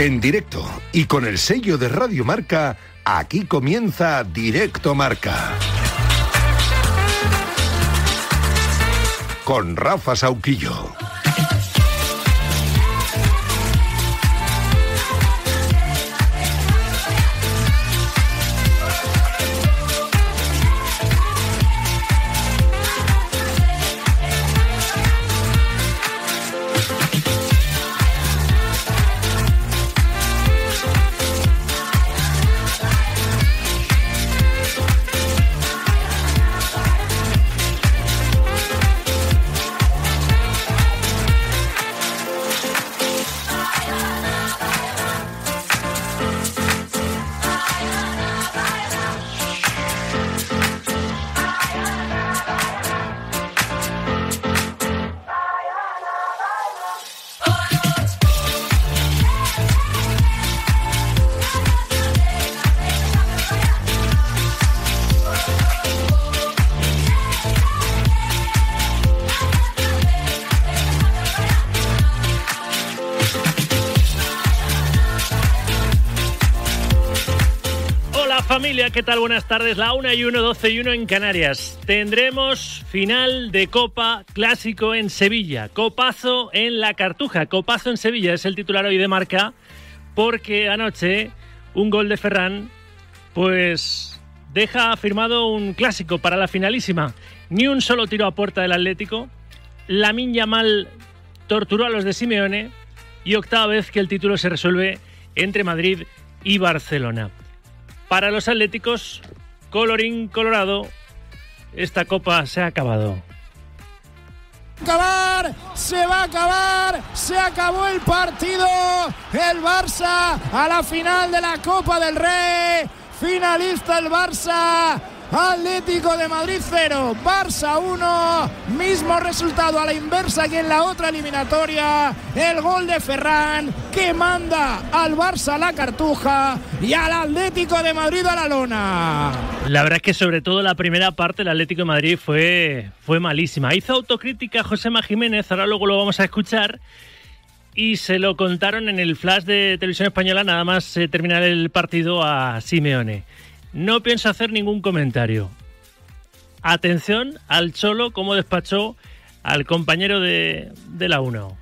En directo y con el sello de Radio Marca, aquí comienza Directo Marca. Con Rafa Sauquillo. Familia, ¿qué tal? Buenas tardes. La 1:01, 12:01 en Canarias. Tendremos final de Copa Clásico en Sevilla. Copazo en la Cartuja. Copazo en Sevilla es el titular hoy de Marca, porque anoche un gol de Ferran pues deja firmado un clásico para la finalísima. Ni un solo tiro a puerta del Atlético. Lamine Yamal torturó a los de Simeone y octava vez que el título se resuelve entre Madrid y Barcelona. Para los atléticos, colorín colorado, esta copa se ha acabado. Se va a acabar, se acabó el partido, el Barça a la final de la Copa del Rey, finalista el Barça, Atlético de Madrid 0, Barça 1, mismo resultado a la inversa que en la otra eliminatoria, el gol de Ferran que manda al Barça a la Cartuja y al Atlético de Madrid a la lona. La verdad es que sobre todo la primera parte el Atlético de Madrid fue malísima. Hizo autocrítica Josema Jiménez, ahora luego lo vamos a escuchar, y se lo contaron en el flash de Televisión Española nada más terminar el partido a Simeone. No pienso hacer ningún comentario. Atención al Cholo, cómo despachó al compañero de la 1.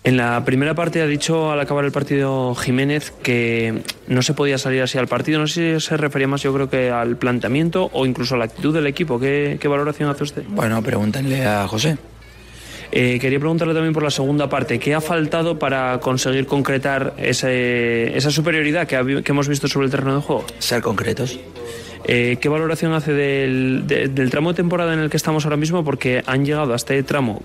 En la primera parte ha dicho al acabar el partido Jiménez que no se podía salir así al partido. No sé si se refería más, yo creo, que al planteamiento o incluso a la actitud del equipo. ¿Qué valoración hace usted? Bueno, pregúntenle a José. Quería preguntarle también por la segunda parte. ¿Qué ha faltado para conseguir concretar esa superioridad que hemos visto sobre el terreno de juego? Ser concretos. ¿Qué valoración hace del tramo de temporada en el que estamos ahora mismo? Porque han llegado a este tramo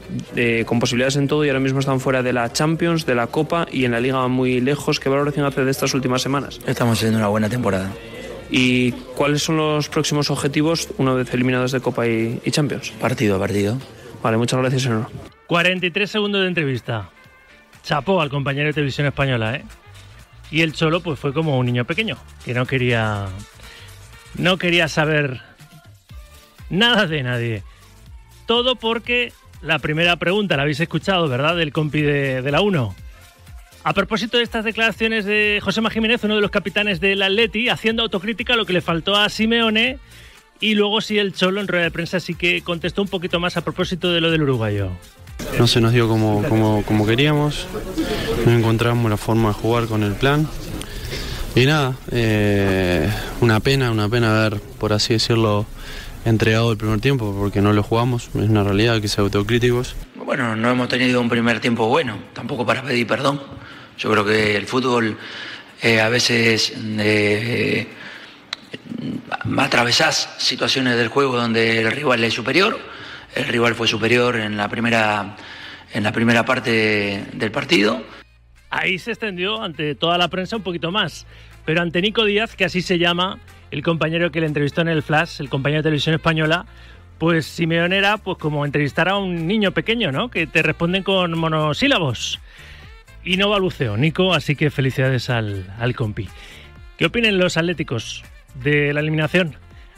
con posibilidades en todo y ahora mismo están fuera de la Champions, de la Copa y en la Liga van muy lejos. ¿Qué valoración hace de estas últimas semanas? Estamos haciendo una buena temporada. ¿Y cuáles son los próximos objetivos una vez eliminados de Copa y Champions? Partido a partido. Vale, muchas gracias, señor. 43 segundos de entrevista. Chapó al compañero de Televisión Española, ¿eh? Y el Cholo pues fue como un niño pequeño, que no quería saber nada de nadie. Todo porque la primera pregunta la habéis escuchado, ¿verdad? Del compi de la 1. A propósito de estas declaraciones de Josema Jiménez, uno de los capitanes del Atleti, haciendo autocrítica lo que le faltó a Simeone, y luego sí el Cholo en rueda de prensa sí que contestó un poquito más a propósito de lo del uruguayo. No se nos dio como queríamos, no encontramos la forma de jugar con el plan y nada, una pena haber, por así decirlo, entregado el primer tiempo porque no lo jugamos, es una realidad, hay que ser autocríticos. Bueno, no hemos tenido un primer tiempo bueno, tampoco para pedir perdón. Yo creo que el fútbol a veces atravesás situaciones del juego donde el rival es superior. El rival fue superior en la primera parte del partido. Ahí se extendió ante toda la prensa un poquito más, pero ante Nico Díaz, que así se llama el compañero que le entrevistó en el Flash, el compañero de Televisión Española, pues Simeone era pues como entrevistar a un niño pequeño, ¿no? Que te responden con monosílabos. Y no balbuceó Nico, así que felicidades al compi. ¿Qué opinan los atléticos de la eliminación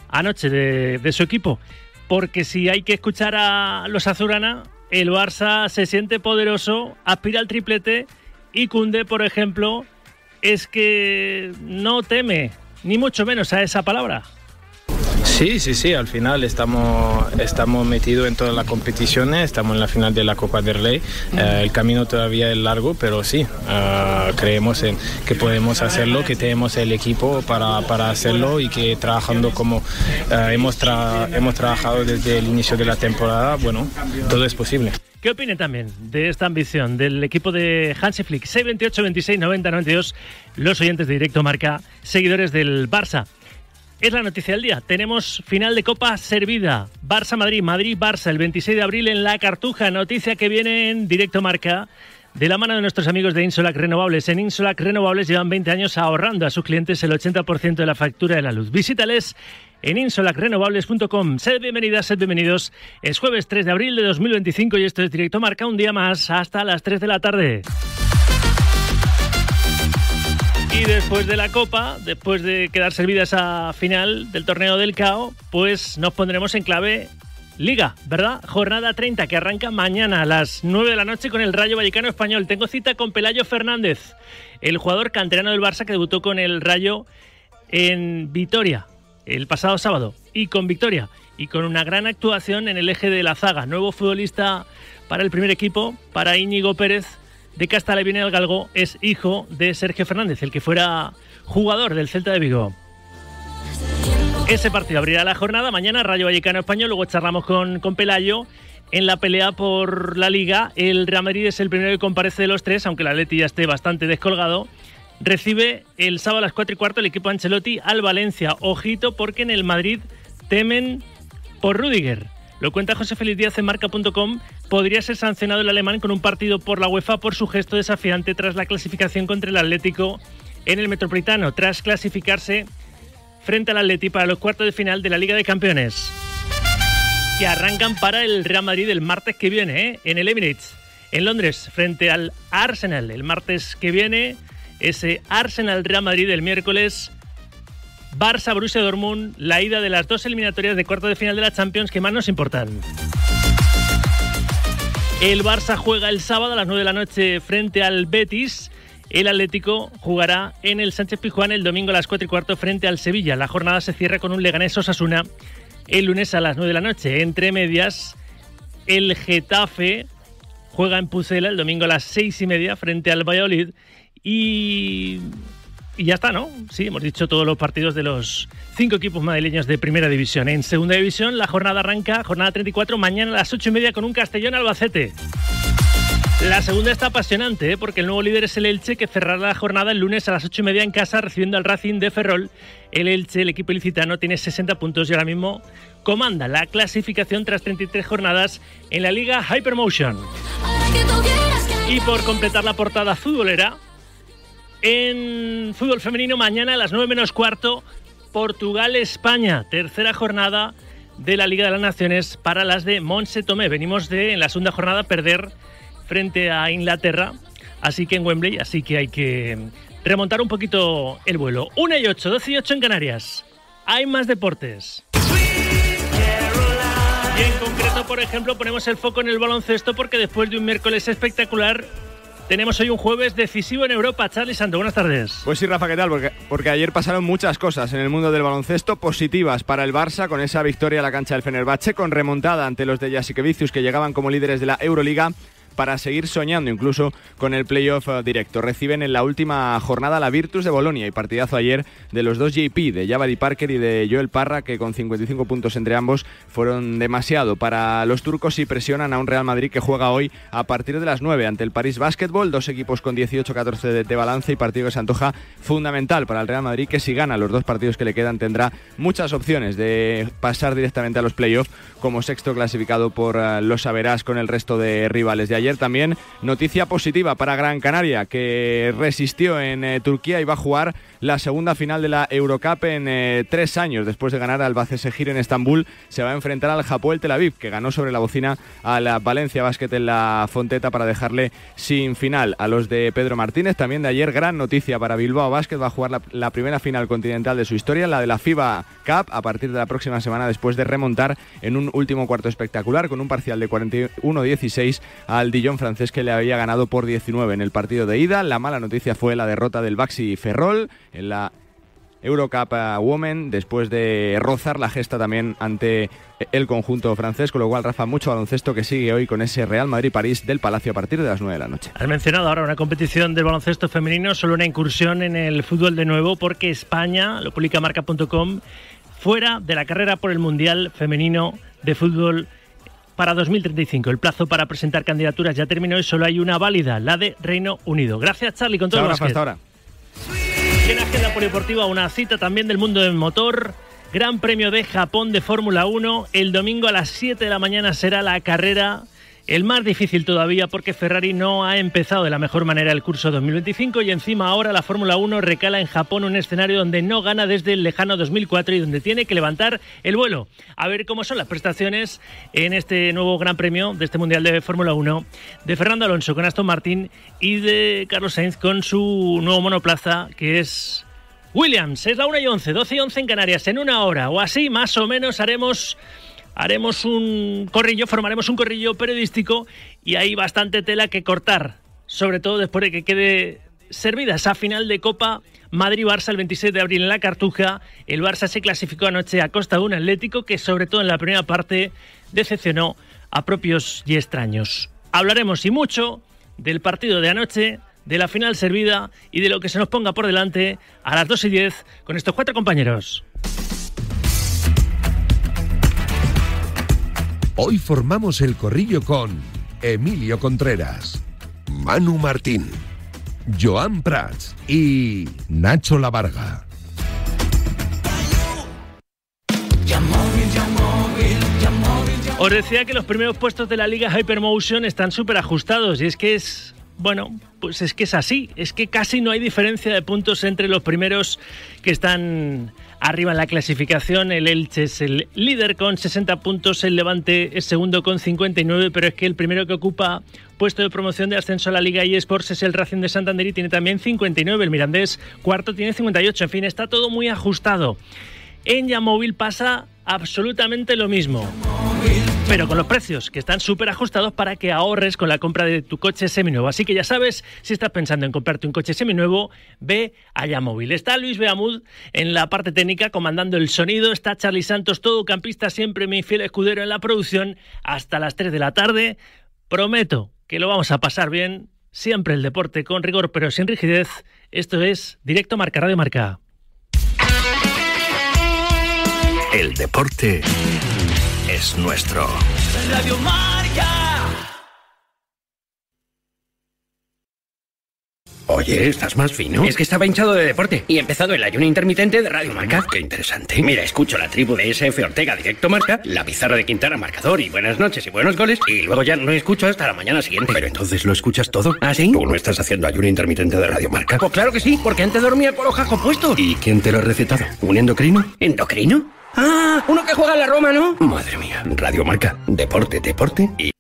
anoche de su equipo? Porque si hay que escuchar a los azulgrana, el Barça se siente poderoso, aspira al triplete y Koundé, por ejemplo, es que no teme, ni mucho menos, a esa palabra. Sí, al final estamos metidos en todas las competiciones, estamos en la final de la Copa del Rey, el camino todavía es largo, pero sí, creemos en que podemos hacerlo, que tenemos el equipo para hacerlo y que trabajando como hemos trabajado desde el inicio de la temporada, bueno, todo es posible. ¿Qué opinen también de esta ambición del equipo de Hansi Flick? 628 26 90 92, los oyentes de Directo Marca, seguidores del Barça. Es la noticia del día. Tenemos final de Copa servida. Barça-Madrid, Madrid-Barça, el 26 de abril en La Cartuja. Noticia que viene en Directo Marca de la mano de nuestros amigos de Insolac Renovables. En Insolac Renovables llevan 20 años ahorrando a sus clientes el 80% de la factura de la luz. Visítales en insolacrenovables.com. Sed bienvenidas, sed bienvenidos. Es jueves 3 de abril de 2025 y esto es Directo Marca, un día más hasta las 3 de la tarde. Y después de la Copa, después de quedar servida esa final del torneo del CAO, pues nos pondremos en clave Liga, ¿verdad? Jornada 30 que arranca mañana a las 9 de la noche con el Rayo Vallecano Español. Tengo cita con Pelayo Fernández, el jugador canterano del Barça que debutó con el Rayo en Vitoria el pasado sábado. Y con victoria y con una gran actuación en el eje de la zaga. Nuevo futbolista para el primer equipo, para Íñigo Pérez de Castaleviene del Galgo, es hijo de Sergio Fernández, el que fuera jugador del Celta de Vigo. Ese partido abrirá la jornada. Mañana Rayo Vallecano Español. Luego charlamos con Pelayo en la pelea por la Liga. El Real Madrid es el primero que comparece de los tres, aunque el Atleti ya esté bastante descolgado. Recibe el sábado a las 4:15 el equipo Ancelotti al Valencia. Ojito, porque en el Madrid temen por Rüdiger. Lo cuenta José Félix Díaz en marca.com. Podría ser sancionado el alemán con un partido por la UEFA por su gesto desafiante tras la clasificación contra el Atlético en el Metropolitano, tras clasificarse frente al Atleti para los cuartos de final de la Liga de Campeones, que arrancan para el Real Madrid el martes que viene, en el Emirates, en Londres, frente al Arsenal. El martes que viene, ese Arsenal-Real Madrid. El miércoles, Barça-Borussia Dortmund, la ida de las dos eliminatorias de cuarto de final de la Champions que más nos importan. El Barça juega el sábado a las 9 de la noche frente al Betis. El Atlético jugará en el Sánchez-Pizjuán el domingo a las 4:15 frente al Sevilla. La jornada se cierra con un Leganés-Osasuna el lunes a las 9 de la noche. Entre medias, el Getafe juega en Pucela el domingo a las 6:30 frente al Valladolid. Y ya está, ¿no? Sí, hemos dicho todos los partidos de los 5 equipos madrileños de Primera División. En Segunda División, la jornada arranca, jornada 34, mañana a las 8:30 con un Castellón-Albacete. La segunda está apasionante, porque el nuevo líder es el Elche, que cerrará la jornada el lunes a las 8:30 en casa, recibiendo al Racing de Ferrol. El Elche, el equipo ilicitano, tiene 60 puntos y ahora mismo comanda la clasificación tras 33 jornadas en la Liga Hypermotion. Y por completar la portada futbolera, en fútbol femenino, mañana a las 9:15, Portugal-España, tercera jornada de la Liga de las Naciones para las de Montse Tomé. Venimos de, en la segunda jornada, perder frente a Inglaterra, así que en Wembley, así que hay que remontar un poquito el vuelo. 1:08, 12:08 en Canarias. Hay más deportes. Y en concreto, por ejemplo, ponemos el foco en el baloncesto, porque después de un miércoles espectacular, tenemos hoy un jueves decisivo en Europa. Charly Santo, buenas tardes. Pues sí, Rafa, ¿qué tal? Porque ayer pasaron muchas cosas en el mundo del baloncesto positivas para el Barça, con esa victoria a la cancha del Fenerbahce, con remontada ante los de Jasikevičius, que llegaban como líderes de la Euroliga, para seguir soñando incluso con el playoff directo. Reciben en la última jornada la Virtus de Bolonia, y partidazo ayer de los dos JP, de Javadi Parker y de Joel Parra, que con 55 puntos entre ambos fueron demasiado para los turcos y presionan a un Real Madrid que juega hoy a partir de las 9 ante el París Basketball. Dos equipos con 18-14 de balance, y partido que se antoja fundamental para el Real Madrid, que si gana los dos partidos que le quedan tendrá muchas opciones de pasar directamente a los playoffs como sexto clasificado por los averás con el resto de rivales. De ayer también noticia positiva para Gran Canaria, que resistió en Turquía y va a jugar la segunda final de la Eurocup en 3 años. Después de ganar al Basaksehir en Estambul, se va a enfrentar al Hapoel Tel Aviv, que ganó sobre la bocina a la Valencia Basket en la Fonteta para dejarle sin final a los de Pedro Martínez. También de ayer, gran noticia para Bilbao Basket, va a jugar la primera final continental de su historia, la de la FIBA Cup, a partir de la próxima semana, después de remontar en un último cuarto espectacular con un parcial de 41-16 al Fillon francés, que le había ganado por 19 en el partido de ida. La mala noticia fue la derrota del Baxi Ferrol en la Eurocup Women, después de rozar la gesta también ante el conjunto francés, con lo cual, Rafa, mucho baloncesto que sigue hoy con ese Real Madrid-París del Palacio a partir de las 9 de la noche. Has mencionado ahora una competición del baloncesto femenino, solo una incursión en el fútbol de nuevo, porque España, lo publica marca.com, fuera de la carrera por el Mundial Femenino de Fútbol para 2035. El plazo para presentar candidaturas ya terminó y solo hay una válida, la de Reino Unido. Gracias, Charlie, con todo el básquet. Hasta ahora. En agenda polideportiva, una cita también del mundo del motor. Gran Premio de Japón de Fórmula 1. El domingo a las 7 de la mañana será la carrera. El más difícil todavía porque Ferrari no ha empezado de la mejor manera el curso 2025 y encima ahora la Fórmula 1 recala en Japón, un escenario donde no gana desde el lejano 2004 y donde tiene que levantar el vuelo. A ver cómo son las prestaciones en este nuevo Gran Premio de este Mundial de Fórmula 1 de Fernando Alonso con Aston Martin y de Carlos Sainz con su nuevo monoplaza, que es Williams. Es la 1:11, 12:11 en Canarias. En una hora o así más o menos haremos un corrillo, formaremos un corrillo periodístico y hay bastante tela que cortar, sobre todo después de que quede servida esa final de Copa Madrid-Barça el 26 de abril en la Cartuja. El Barça se clasificó anoche a costa de un Atlético que, sobre todo en la primera parte, decepcionó a propios y extraños. Hablaremos y mucho del partido de anoche, de la final servida y de lo que se nos ponga por delante a las 2:10 con estos 4 compañeros. Hoy formamos el corrillo con Emilio Contreras, Manu Martín, Joan Prats y Nacho Lavarga. Os decía que los primeros puestos de la Liga Hypermotion están súper ajustados y es que es así, es que casi no hay diferencia de puntos entre los primeros que están arriba en la clasificación. El Elche es el líder con 60 puntos, el Levante es segundo con 59, pero es que el primero que ocupa puesto de promoción de ascenso a la Liga eSports es el Racing de Santander y tiene también 59, el Mirandés cuarto tiene 58, en fin, está todo muy ajustado. En Yamóvil pasa absolutamente lo mismo, pero con los precios que están súper ajustados para que ahorres con la compra de tu coche seminuevo. Así que ya sabes, si estás pensando en comprarte un coche seminuevo, ve a Yamóvil. Está Luis Beamud en la parte técnica comandando el sonido, está Charlie Santos, todocampista, siempre mi fiel escudero en la producción, hasta las 3 de la tarde. Prometo que lo vamos a pasar bien, siempre el deporte con rigor pero sin rigidez. Esto es Directo Marca, Radio Marca. El deporte es nuestro. Radio Marca. Oye, ¿estás más fino? Es que estaba hinchado de deporte y he empezado el ayuno intermitente de Radio Marca. Qué interesante. Mira, escucho la tribu de SF Ortega Directo Marca, la pizarra de Quintana marcador y buenas noches y buenos goles, y luego ya no escucho hasta la mañana siguiente. Pero entonces lo escuchas todo. ¿Ah, sí? ¿Tú no estás haciendo ayuno intermitente de Radio Marca? Pues claro que sí, porque antes dormía con los cascos puestos. ¿Y quién te lo ha recetado? ¿Un endocrino? ¿Endocrino? Ah, uno que juega en la Roma, ¿no? Madre mía. Radio Marca. Deporte y...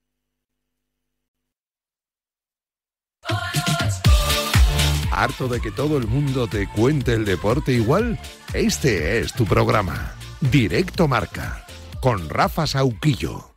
¿Harto de que todo el mundo te cuente el deporte igual? Este es tu programa. Directo Marca. Con Rafa Sauquillo.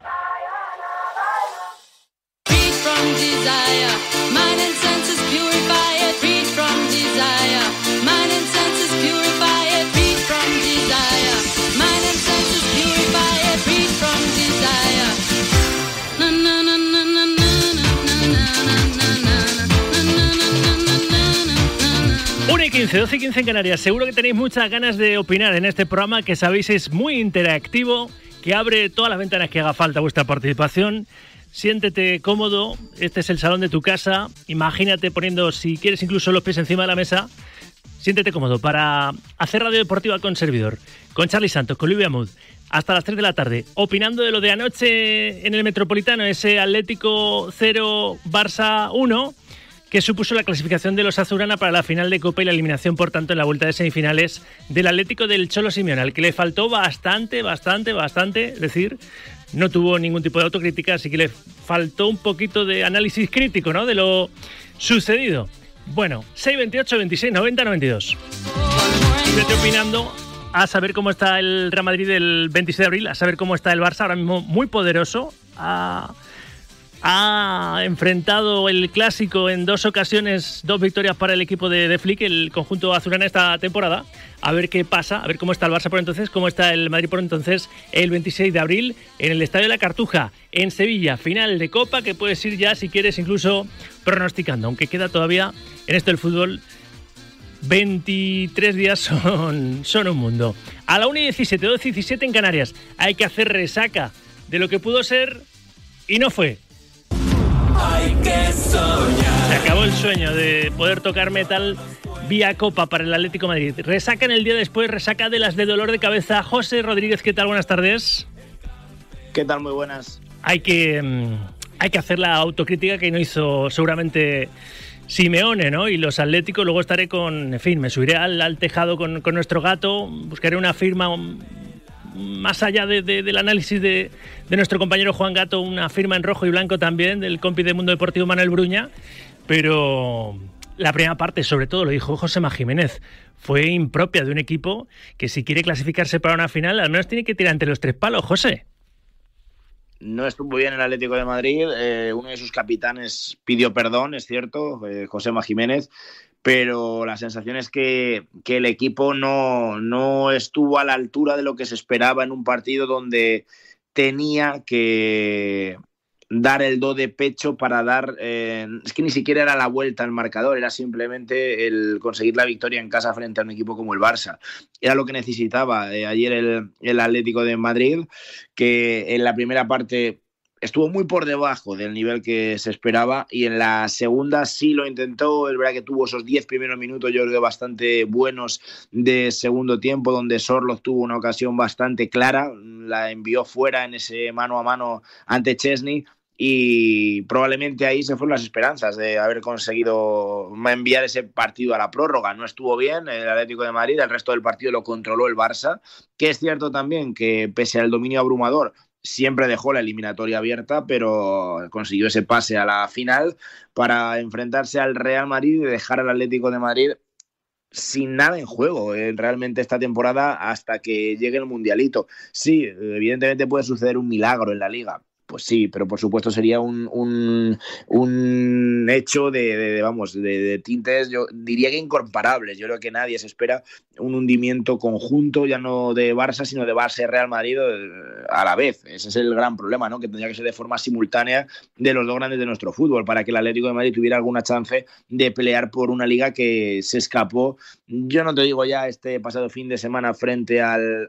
Una y 15, 12 y 15 en Canarias. Seguro que tenéis muchas ganas de opinar en este programa, que sabéis es muy interactivo, que abre todas las ventanas que haga falta vuestra participación. Siéntete cómodo, este es el salón de tu casa. Imagínate poniendo, si quieres, incluso los pies encima de la mesa. Siéntete cómodo para hacer radio deportiva con servidor, con Charlie Santos, con Luis Beamud, hasta las 3 de la tarde, opinando de lo de anoche en el Metropolitano, ese Atlético 0, Barça 1, que supuso la clasificación de los azulgrana para la final de Copa y la eliminación, por tanto, en la vuelta de semifinales del Atlético del Cholo Simeone, al que le faltó bastante, es decir, no tuvo ningún tipo de autocrítica, así que le faltó un poquito de análisis crítico, ¿no?, de lo sucedido. Bueno, 628 26 90 92. Vete opinando a saber cómo está el Real Madrid del 26 de abril, a saber cómo está el Barça, ahora mismo muy poderoso, ha ha enfrentado el Clásico en 2 ocasiones, 2 victorias para el equipo de Flick, el conjunto azulgrana esta temporada. A ver qué pasa, a ver cómo está el Barça por entonces, cómo está el Madrid por entonces el 26 de abril en el Estadio de la Cartuja, en Sevilla. Final de Copa que puedes ir ya, si quieres, incluso pronosticando, aunque queda todavía en esto del fútbol 23 días son un mundo. A la 1:17, 2:17 en Canarias. Hay que hacer resaca de lo que pudo ser y no fue. Hay que soñar. Se acabó el sueño de poder tocar metal vía Copa para el Atlético de Madrid. Resaca en el día después, resaca de las de dolor de cabeza. José Rodríguez, ¿qué tal? Buenas tardes. ¿Qué tal? Muy buenas. Hay que hacer la autocrítica que no hizo seguramente Simeone, ¿no? Y los atléticos. Luego estaré en fin, me subiré al tejado con nuestro gato, buscaré una firma más allá del análisis de nuestro compañero Juan Gato, una firma en rojo y blanco también del compi de Mundo Deportivo Manuel Bruña, pero la primera parte, sobre todo, lo dijo Josema Jiménez, fue impropia de un equipo que si quiere clasificarse para una final, al menos tiene que tirar entre los 3 palos, José. No estuvo bien el Atlético de Madrid, uno de sus capitanes pidió perdón, es cierto, Josema Jiménez, pero la sensación es que el equipo no estuvo a la altura de lo que se esperaba en un partido donde tenía que dar el do de pecho para dar... es que ni siquiera era la vuelta al marcador, era simplemente el conseguir la victoria en casa frente a un equipo como el Barça. Era lo que necesitaba ayer el Atlético de Madrid, que en la primera parte estuvo muy por debajo del nivel que se esperaba y en la segunda sí lo intentó. Es verdad que tuvo esos 10 primeros minutos, yo creo, bastante buenos de segundo tiempo, donde Sorloth tuvo una ocasión bastante clara, la envió fuera en ese mano a mano ante Chesney, y probablemente ahí se fueron las esperanzas de haber conseguido enviar ese partido a la prórroga. No estuvo bien el Atlético de Madrid, el resto del partido lo controló el Barça, que es cierto también que pese al dominio abrumador siempre dejó la eliminatoria abierta, pero consiguió ese pase a la final para enfrentarse al Real Madrid y dejar al Atlético de Madrid sin nada en juego realmente esta temporada hasta que llegue el Mundialito. Sí, evidentemente puede suceder un milagro en la Liga. Pues sí, pero por supuesto sería un hecho de tintes, yo diría que incomparables. Yo creo que nadie se espera un hundimiento conjunto, ya no de Barça, sino de Barça y Real Madrid a la vez. Ese es el gran problema, ¿no? Que tendría que ser de forma simultánea de los 2 grandes de nuestro fútbol, para que el Atlético de Madrid tuviera alguna chance de pelear por una liga que se escapó. Yo no te digo ya este pasado fin de semana frente al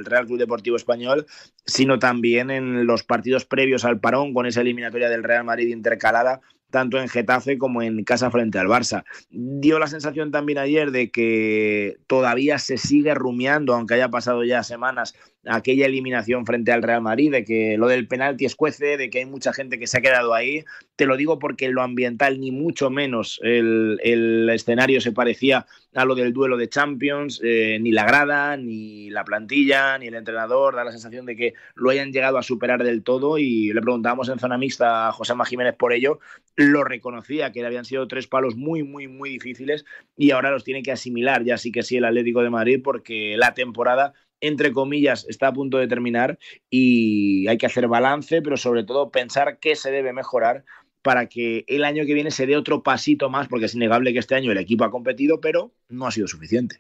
Real Club Deportivo Español, sino también en los partidos previos al parón, con esa eliminatoria del Real Madrid intercalada tanto en Getafe como en casa frente al Barça. Dio la sensación también ayer de que todavía se sigue rumiando, aunque haya pasado ya semanas, aquella eliminación frente al Real Madrid, de que lo del penalti escuece, de que hay mucha gente que se ha quedado ahí. Te lo digo porque en lo ambiental ni mucho menos el escenario se parecía a lo del duelo de Champions, ni la grada, ni la plantilla, ni el entrenador. Da la sensación de que lo hayan llegado a superar del todo, y le preguntábamos en zona mixta a Josema Jiménez por ello. Lo reconocía, que habían sido 3 palos muy, muy, muy difíciles, y ahora los tiene que asimilar ya sí que sí el Atlético de Madrid, porque la temporada, entre comillas, está a punto de terminar y hay que hacer balance, pero sobre todo pensar qué se debe mejorar para que el año que viene se dé otro pasito más, porque es innegable que este año el equipo ha competido, pero no ha sido suficiente.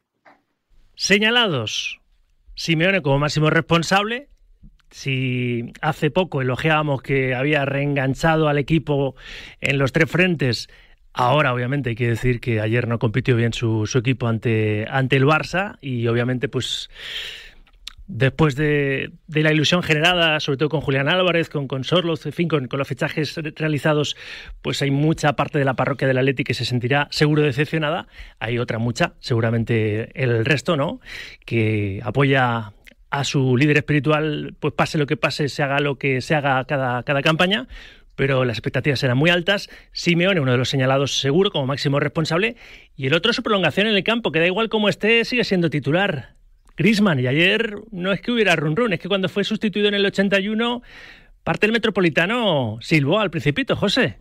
Señalados: Simeone como máximo responsable. Si hace poco elogiábamos que había reenganchado al equipo en los 3 frentes, ahora obviamente hay que decir que ayer no compitió bien su equipo ante el Barça, y obviamente pues después de la ilusión generada, sobre todo con Julián Álvarez, con Sorloth, en fin, con los fichajes realizados, pues hay mucha parte de la parroquia del Atleti que se sentirá seguro decepcionada. Hay otra mucha, seguramente el resto, ¿no?, que apoya a su líder espiritual, pues pase lo que pase, se haga lo que se haga cada campaña, pero las expectativas eran muy altas. Simeone, uno de los señalados seguro como máximo responsable, y el otro su prolongación en el campo, que da igual cómo esté, sigue siendo titular. Griezmann, y ayer no es que hubiera run, es que cuando fue sustituido en el 81, parte del Metropolitano silbó al Principito, José.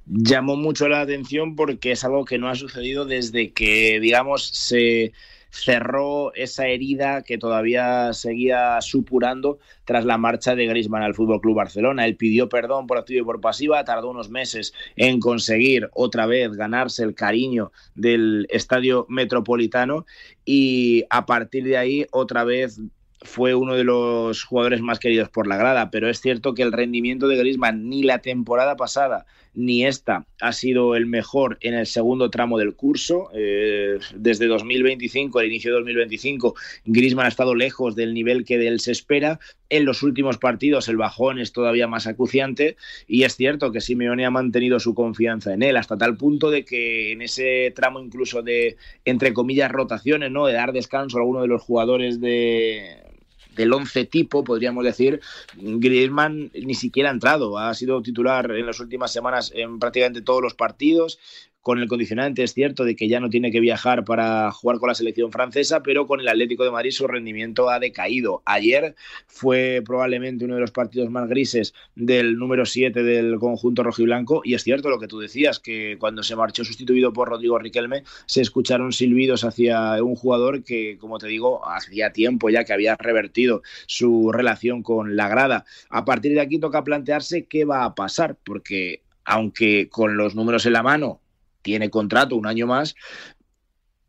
Llamó mucho la atención porque es algo que no ha sucedido desde que, digamos, se cerró esa herida que todavía seguía supurando tras la marcha de Griezmann al FC Barcelona. Él pidió perdón por activa y por pasiva, tardó unos meses en conseguir otra vez ganarse el cariño del Estadio Metropolitano y a partir de ahí otra vez fue uno de los jugadores más queridos por la grada, pero es cierto que el rendimiento de Griezmann ni la temporada pasada ni esta ha sido el mejor en el segundo tramo del curso. Desde 2025, el inicio de 2025, Griezmann ha estado lejos del nivel que de él se espera. En los últimos partidos el bajón es todavía más acuciante y es cierto que Simeone ha mantenido su confianza en él hasta tal punto de que en ese tramo incluso de, entre comillas, rotaciones, ¿no?, de dar descanso a alguno de los jugadores del 11 tipo, podríamos decir, Griezmann ni siquiera ha entrado, ha sido titular en las últimas semanas en prácticamente todos los partidos, con el condicionante, es cierto, de que ya no tiene que viajar para jugar con la selección francesa, pero con el Atlético de Madrid su rendimiento ha decaído. Ayer fue probablemente uno de los partidos más grises del número 7 del conjunto rojiblanco, y es cierto lo que tú decías, que cuando se marchó sustituido por Rodrigo Riquelme, se escucharon silbidos hacia un jugador que, como te digo, hacía tiempo ya que había revertido su relación con la grada. A partir de aquí toca plantearse qué va a pasar, porque aunque con los números en la mano tiene contrato un año más,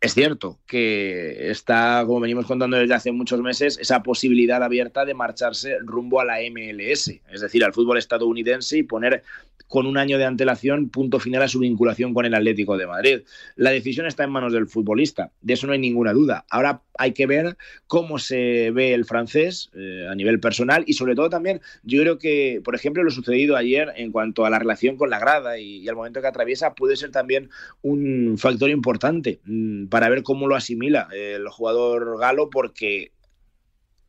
es cierto que está, como venimos contando desde hace muchos meses, esa posibilidad abierta de marcharse rumbo a la MLS, es decir, al fútbol estadounidense, y poner con un año de antelación punto final a su vinculación con el Atlético de Madrid. La decisión está en manos del futbolista, de eso no hay ninguna duda. Ahora hay que ver cómo se ve el francés a nivel personal y sobre todo también, yo creo que, por ejemplo, lo sucedido ayer en cuanto a la relación con la grada y al momento que atraviesa puede ser también un factor importante para ver cómo lo asimila el jugador galo, porque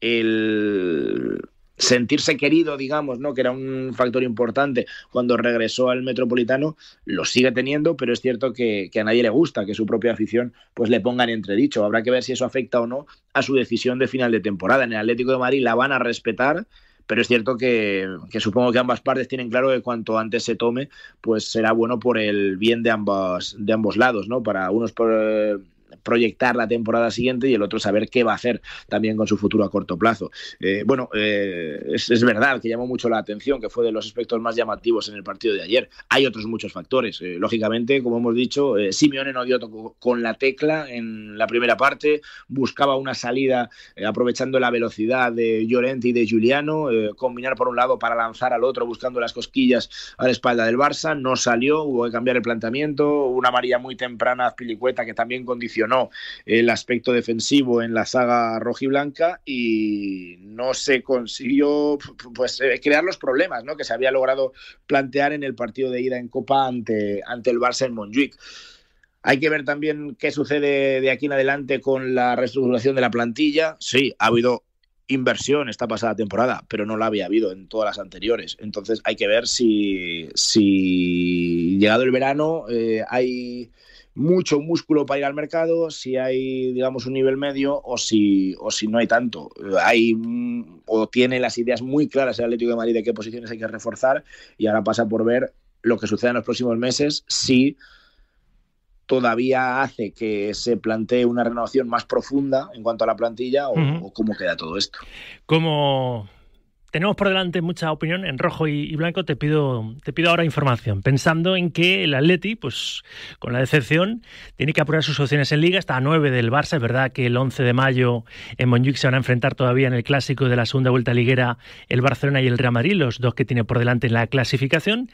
el sentirse querido, digamos, ¿no?, que era un factor importante cuando regresó al Metropolitano, lo sigue teniendo, pero es cierto que a nadie le gusta que su propia afición pues le ponga en entredicho. Habrá que ver si eso afecta o no a su decisión de final de temporada. En el Atlético de Madrid la van a respetar, pero es cierto que supongo que ambas partes tienen claro que cuanto antes se tome, pues será bueno por el bien de ambos lados, ¿no? Para unos por proyectar la temporada siguiente y el otro saber qué va a hacer también con su futuro a corto plazo. Es verdad que llamó mucho la atención, que fue de los aspectos más llamativos en el partido de ayer. Hay otros muchos factores. Lógicamente, como hemos dicho, Simeone no dio con la tecla en la primera parte, buscaba una salida aprovechando la velocidad de Llorente y de Giuliano, combinar por un lado para lanzar al otro buscando las cosquillas a la espalda del Barça, no salió, hubo que cambiar el planteamiento, una amarilla muy temprana a Azpilicueta que también condicionó el aspecto defensivo en la saga rojiblanca y no se consiguió pues crear los problemas, ¿no?, que se había logrado plantear en el partido de ida en Copa ante el Barça en Montjuic. Hay que ver también qué sucede de aquí en adelante con la reestructuración de la plantilla. Sí, ha habido inversión esta pasada temporada, pero no la había habido en todas las anteriores. Entonces hay que ver si llegado el verano hay mucho músculo para ir al mercado, si hay, digamos, un nivel medio o si no hay tanto. Hay o tiene las ideas muy claras el Atlético de Madrid de qué posiciones hay que reforzar y ahora pasa por ver lo que suceda en los próximos meses, si todavía hace que se plantee una renovación más profunda en cuanto a la plantilla o cómo queda todo esto. Como tenemos por delante mucha opinión en rojo y blanco, te pido ahora información, pensando en que el Atleti, pues con la decepción, tiene que apurar sus opciones en Liga, está a 9 del Barça. Es verdad que el 11 de mayo en Montjuic se van a enfrentar todavía en el clásico de la segunda vuelta liguera el Barcelona y el Real Madrid, los dos que tiene por delante en la clasificación.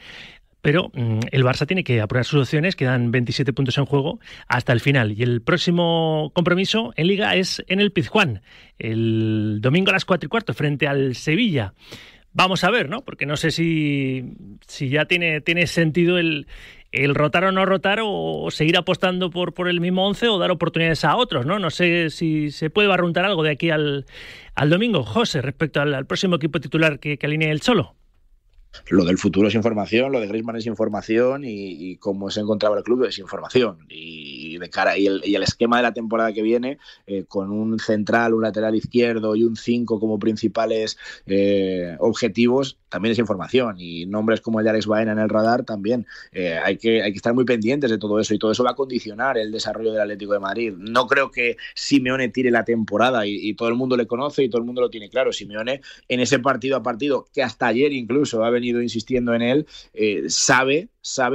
Pero el Barça tiene que apurar sus opciones, quedan 27 puntos en juego hasta el final. Y el próximo compromiso en Liga es en el Pizjuán, el domingo a las 4:15 frente al Sevilla. Vamos a ver, ¿no? Porque no sé si ya tiene sentido el rotar o no rotar, o seguir apostando por el mismo 11 o dar oportunidades a otros, ¿no? No sé si se puede barruntar algo de aquí al domingo. José, respecto al próximo equipo titular que alinee el Cholo. Lo del futuro es información, lo de Griezmann es información y cómo se encontraba el club es información. Y de cara y el esquema de la temporada que viene, con un central, un lateral izquierdo y un 5 como principales objetivos, también es información. Y nombres como el de Alex Baena en el radar también. Hay que estar muy pendientes de todo eso, y todo eso va a condicionar el desarrollo del Atlético de Madrid. No creo que Simeone tire la temporada, y todo el mundo le conoce y todo el mundo lo tiene claro. Simeone, en ese partido a partido, que hasta ayer incluso ha venido insistiendo en él, sabe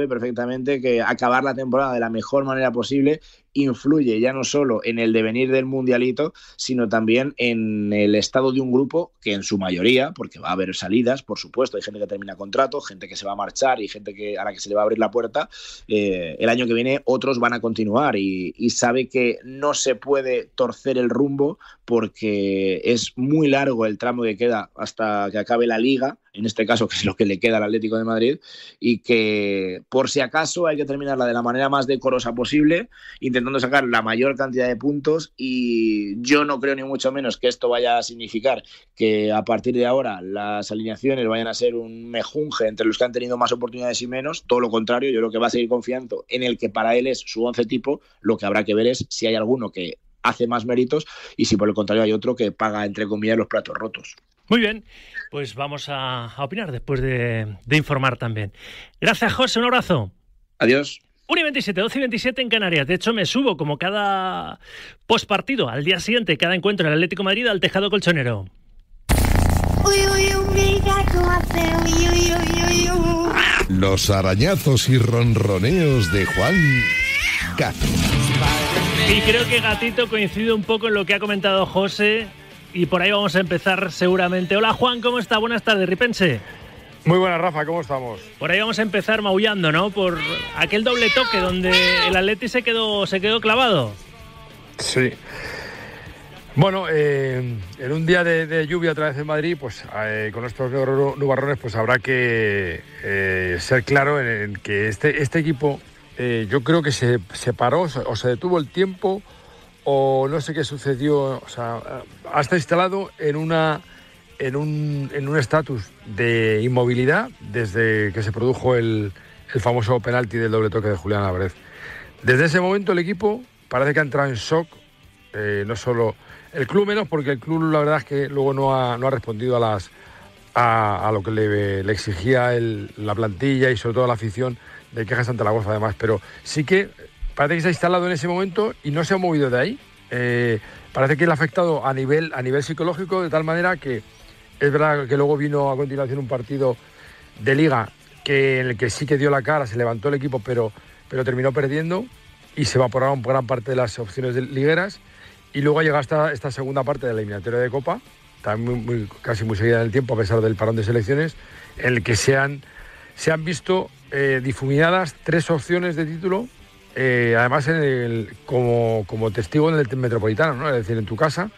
perfectamente que acabar la temporada de la mejor manera posible influye ya no solo en el devenir del mundialito, sino también en el estado de un grupo que en su mayoría, porque va a haber salidas, por supuesto, hay gente que termina contrato, gente que se va a marchar y gente a la que se le va a abrir la puerta, el año que viene otros van a continuar, y sabe que no se puede torcer el rumbo porque es muy largo el tramo que queda hasta que acabe la Liga, en este caso, que es lo que le queda al Atlético de Madrid, y que por si acaso hay que terminarla de la manera más decorosa posible, intentando sacar la mayor cantidad de puntos. Y yo no creo ni mucho menos que esto vaya a significar que a partir de ahora las alineaciones vayan a ser un mejunje entre los que han tenido más oportunidades y menos. Todo lo contrario, yo creo que va a seguir confiando en el que para él es su 11 tipo. Lo que habrá que ver es si hay alguno que hace más méritos y si por el contrario hay otro que paga, entre comillas, los platos rotos. Muy bien, pues vamos a opinar después de informar también. Gracias, José, un abrazo. Adiós. 1:27, 12:27 en Canarias. De hecho, me subo como cada postpartido al día siguiente, cada encuentro en el Atlético de Madrid, al tejado colchonero. Los arañazos y ronroneos de Juan Gato. Y creo que Gatito coincide un poco en lo que ha comentado José, y por ahí vamos a empezar seguramente. Hola, Juan, ¿cómo está? Buenas tardes, Ripense. Muy buenas, Rafa, ¿cómo estamos? Por ahí vamos a empezar maullando, ¿no? Por aquel doble toque donde el Atleti se quedó clavado. Sí. Bueno, en un día de lluvia otra vez en Madrid, pues con estos nubarrones, pues habrá que ser claro en que este equipo, yo creo que se paró o se detuvo el tiempo, o no sé qué sucedió. O sea, ha estado instalado en un estatus de inmovilidad desde que se produjo el famoso penalti del doble toque de Julián Álvarez. Desde ese momento el equipo parece que ha entrado en shock, no solo el club, menos porque el club la verdad es que luego no ha respondido a lo que le exigía la plantilla y sobre todo la afición, de quejas ante la UEFA además, pero sí que parece que se ha instalado en ese momento y no se ha movido de ahí. Parece que le ha afectado a nivel psicológico, de tal manera que es verdad que luego vino a continuación un partido de Liga en el que sí que dio la cara, se levantó el equipo, pero terminó perdiendo y se evaporaron gran parte de las opciones ligueras. Y luego ha llegado esta segunda parte de la eliminatoria de Copa, también casi muy seguida en el tiempo, a pesar del parón de selecciones, en el que se han visto difuminadas 3 opciones de título, además como testigo en el Metropolitano, ¿no? Es decir, en tu casa.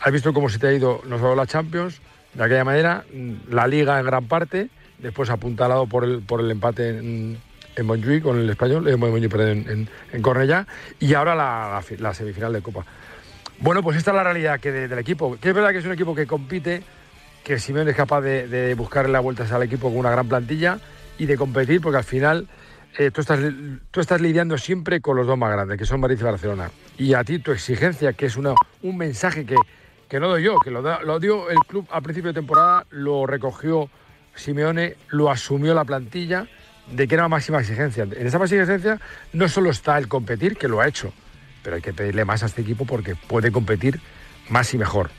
Has visto cómo se te ha ido no solo la Champions, de aquella manera, la Liga en gran parte, después apuntalado por el empate en Montjuïc con el Español, en Cornellá, y ahora la semifinal de Copa. Bueno, pues esta es la realidad del equipo, que es verdad que es un equipo que compite, que Simeone es capaz de buscarle las vueltas al equipo con una gran plantilla y de competir, porque al final tú estás lidiando siempre con los dos más grandes, que son Madrid y Barcelona. Y a ti tu exigencia, que es un mensaje que no doy yo, que lo dio el club al principio de temporada, lo recogió Simeone, lo asumió la plantilla, de que era la máxima exigencia. En esa máxima exigencia no solo está el competir, que lo ha hecho, pero hay que pedirle más a este equipo porque puede competir más y mejor.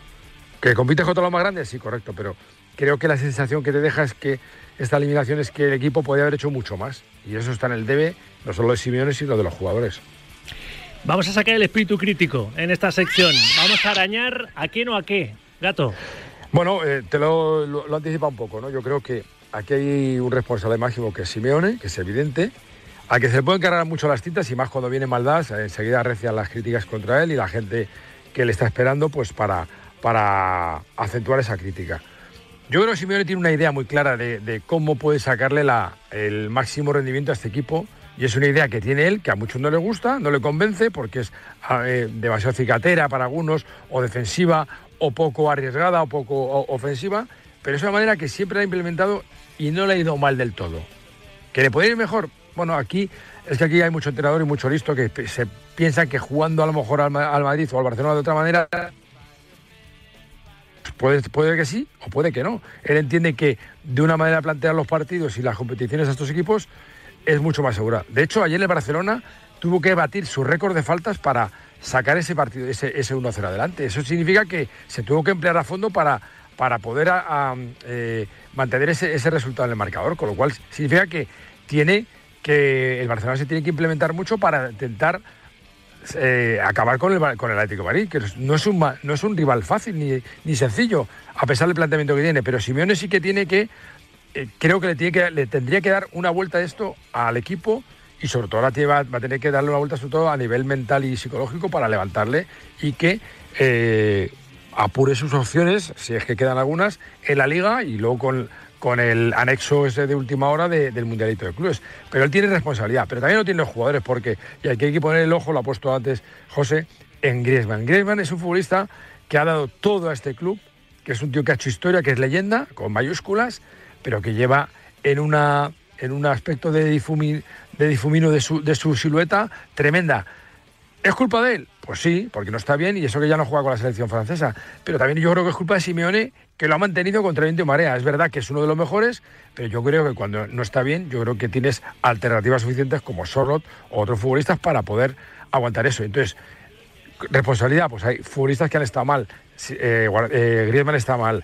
¿Que compite contra los más grandes? Sí, correcto, pero creo que la sensación que te deja es que esta eliminación es que el equipo podría haber hecho mucho más, y eso está en el debe, no solo de Simeone, sino de los jugadores. Vamos a sacar el espíritu crítico en esta sección. Vamos a arañar a quién o a qué, Gato. Bueno, te lo anticipa un poco, ¿no? Yo creo que aquí hay un responsable máximo que es Simeone, que es evidente, al que se le pueden cargar mucho las tintas, y más cuando viene maldad, enseguida arrecian las críticas contra él y la gente que le está esperando pues para acentuar esa crítica. Yo creo que Simeone tiene una idea muy clara de cómo puede sacarle el máximo rendimiento a este equipo, y es una idea que tiene él, que a muchos no le gusta, no le convence, porque es demasiado cicatera para algunos, o defensiva, o poco arriesgada, o poco ofensiva, pero es una manera que siempre la ha implementado y no le ha ido mal del todo. ¿Que le puede ir mejor? Bueno, aquí hay mucho entrenador y mucho listo que se piensan que jugando a lo mejor al Madrid o al Barcelona de otra manera, puede que sí o puede que no. Él entiende que de una manera de plantear los partidos y las competiciones a estos equipos es mucho más segura. De hecho, ayer el Barcelona tuvo que batir su récord de faltas para sacar ese partido, ese 1-0 adelante. Eso significa que se tuvo que emplear a fondo para poder mantener ese resultado en el marcador, con lo cual significa que el Barcelona se tiene que implementar mucho para intentar acabar con el Atlético de Madrid, que no es un rival fácil ni sencillo, a pesar del planteamiento que tiene, pero Simeone sí que tiene que, creo que le tendría que dar una vuelta a esto al equipo, y sobre todo va a tener que darle una vuelta sobre todo a nivel mental y psicológico para levantarle y que apure sus opciones, si es que quedan algunas, en la Liga y luego con el anexo ese de última hora del Mundialito de Clubes. Pero él tiene responsabilidad, pero también lo tienen los jugadores, porque y aquí hay que poner el ojo, lo ha puesto antes José, en Griezmann. Griezmann es un futbolista que ha dado todo a este club, que es un tío que ha hecho historia, que es leyenda, con mayúsculas, pero que lleva en un aspecto de difumino de su silueta tremenda. ¿Es culpa de él? Pues sí, porque no está bien y eso que ya no juega con la selección francesa. Pero también yo creo que es culpa de Simeone, que lo ha mantenido contra viento y marea. Es verdad que es uno de los mejores, pero yo creo que cuando no está bien, yo creo que tienes alternativas suficientes como Sorloth o otros futbolistas para poder aguantar eso. Entonces, responsabilidad, pues hay futbolistas que han estado mal. Griezmann está mal.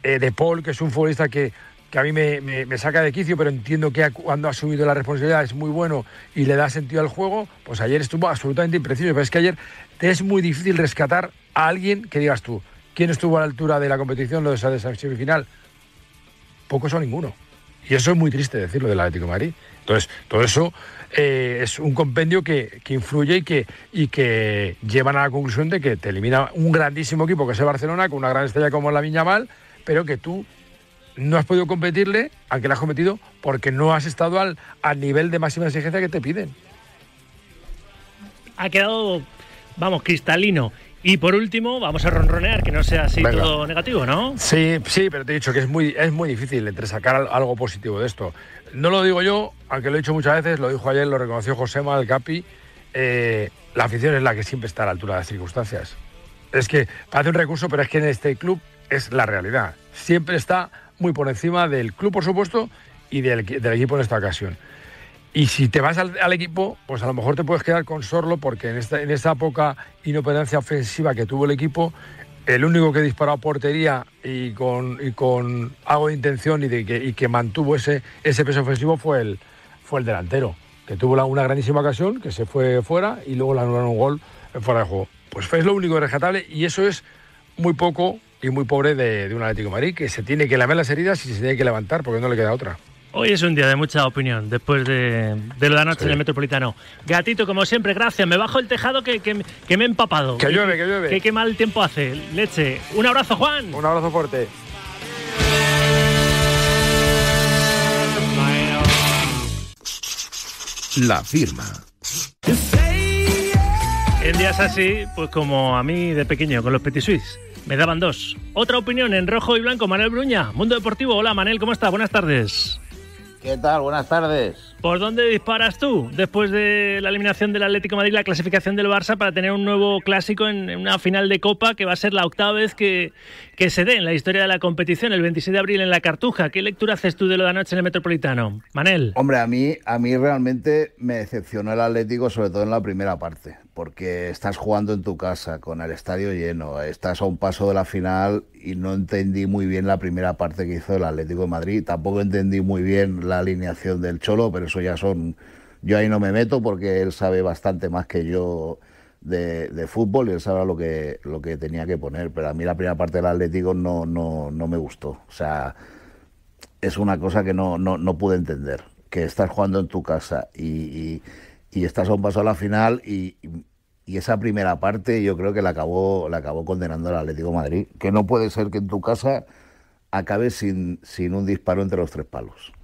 De Paul, que es un futbolista que a mí me saca de quicio, pero entiendo que cuando ha asumido la responsabilidad es muy bueno y le da sentido al juego, pues ayer estuvo absolutamente impreciso. Pero es que ayer te es muy difícil rescatar a alguien que digas tú, ¿quién estuvo a la altura de la competición, lo de esa semifinal? Pocos o ninguno. Y eso es muy triste decirlo del Atlético de Madrid. Entonces, todo eso es un compendio que influye y que llevan a la conclusión de que te elimina un grandísimo equipo, que es el Barcelona, con una gran estrella como Lamine Yamal, pero que tú no has podido competirle, aunque le has competido, porque no has estado al nivel de máxima exigencia que te piden. Ha quedado, cristalino. Y por último, vamos a ronronear, que no sea así todo negativo, ¿no? Sí, pero te he dicho que es muy difícil entresacar algo positivo de esto. No lo digo yo, aunque lo he dicho muchas veces, lo dijo ayer, lo reconoció Josema, el Capi, la afición es la que siempre está a la altura de las circunstancias. Es que parece un recurso, pero es que en este club es la realidad. Siempre está muy por encima del club, por supuesto, y del equipo en esta ocasión. Y si te vas al equipo, pues a lo mejor te puedes quedar con Sorloth, porque en esa poca inoperancia ofensiva que tuvo el equipo, el único que disparó a portería y con algo de intención y que mantuvo ese peso ofensivo fue el delantero, que tuvo una grandísima ocasión, que se fue fuera y luego le anularon un gol fuera de juego. Pues fue lo único rescatable, y eso es muy poco y muy pobre de un Atlético de Madrid, que se tiene que lamer las heridas y se tiene que levantar, porque no le queda otra. Hoy es un día de mucha opinión, después de lo de anoche en el Metropolitano. Gatito, como siempre, gracias. Me bajo el tejado que me he empapado. Que llueve. Qué mal tiempo hace. Leche. Un abrazo, Juan. Un abrazo fuerte. La firma. En días así, pues como a mí de pequeño con los Petit Suisse, me daban dos. Otra opinión en rojo y blanco, Manel Bruña, Mundo Deportivo. Hola, Manel, ¿cómo estás? Buenas tardes. ¿Qué tal? Buenas tardes. ¿Por dónde disparas tú después de la eliminación del Atlético de Madrid, la clasificación del Barça para tener un nuevo clásico en una final de Copa que va a ser la octava vez que se dé en la historia de la competición, el 26 de abril en la Cartuja? ¿Qué lectura haces tú de lo de anoche en el Metropolitano? Manel. Hombre, a mí realmente me decepcionó el Atlético, sobre todo en la primera parte, porque estás jugando en tu casa con el estadio lleno, estás a un paso de la final y no entendí muy bien la primera parte que hizo el Atlético de Madrid. Tampoco entendí muy bien la alineación del Cholo, pero eso ya yo ahí no me meto, porque él sabe bastante más que yo de fútbol y él sabe lo que tenía que poner. Pero a mí la primera parte del Atlético no me gustó. O sea, es una cosa que no pude entender, que estás jugando en tu casa y estás a un paso a la final y esa primera parte yo creo que la acabó condenando al Atlético de Madrid, que no puede ser que en tu casa acabes sin un disparo entre los tres palos.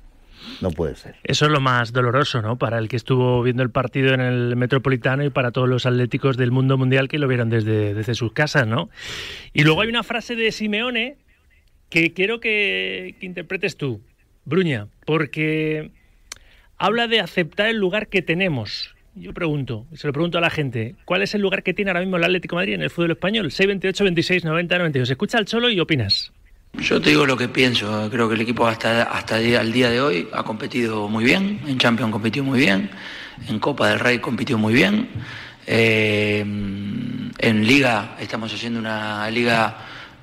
No puede ser. Eso es lo más doloroso, ¿no? Para el que estuvo viendo el partido en el Metropolitano y para todos los atléticos del mundo mundial que lo vieron desde sus casas, ¿no? Y luego hay una frase de Simeone que quiero que interpretes tú, Bruña, porque habla de aceptar el lugar que tenemos. Yo pregunto, se lo pregunto a la gente, ¿cuál es el lugar que tiene ahora mismo el Atlético de Madrid en el fútbol español? 628, 26, 90, 92. Escucha al Cholo y opinas. Yo te digo lo que pienso. Creo que el equipo hasta el día de hoy ha competido muy bien. En Champions compitió muy bien. En Copa del Rey compitió muy bien. En Liga estamos haciendo una liga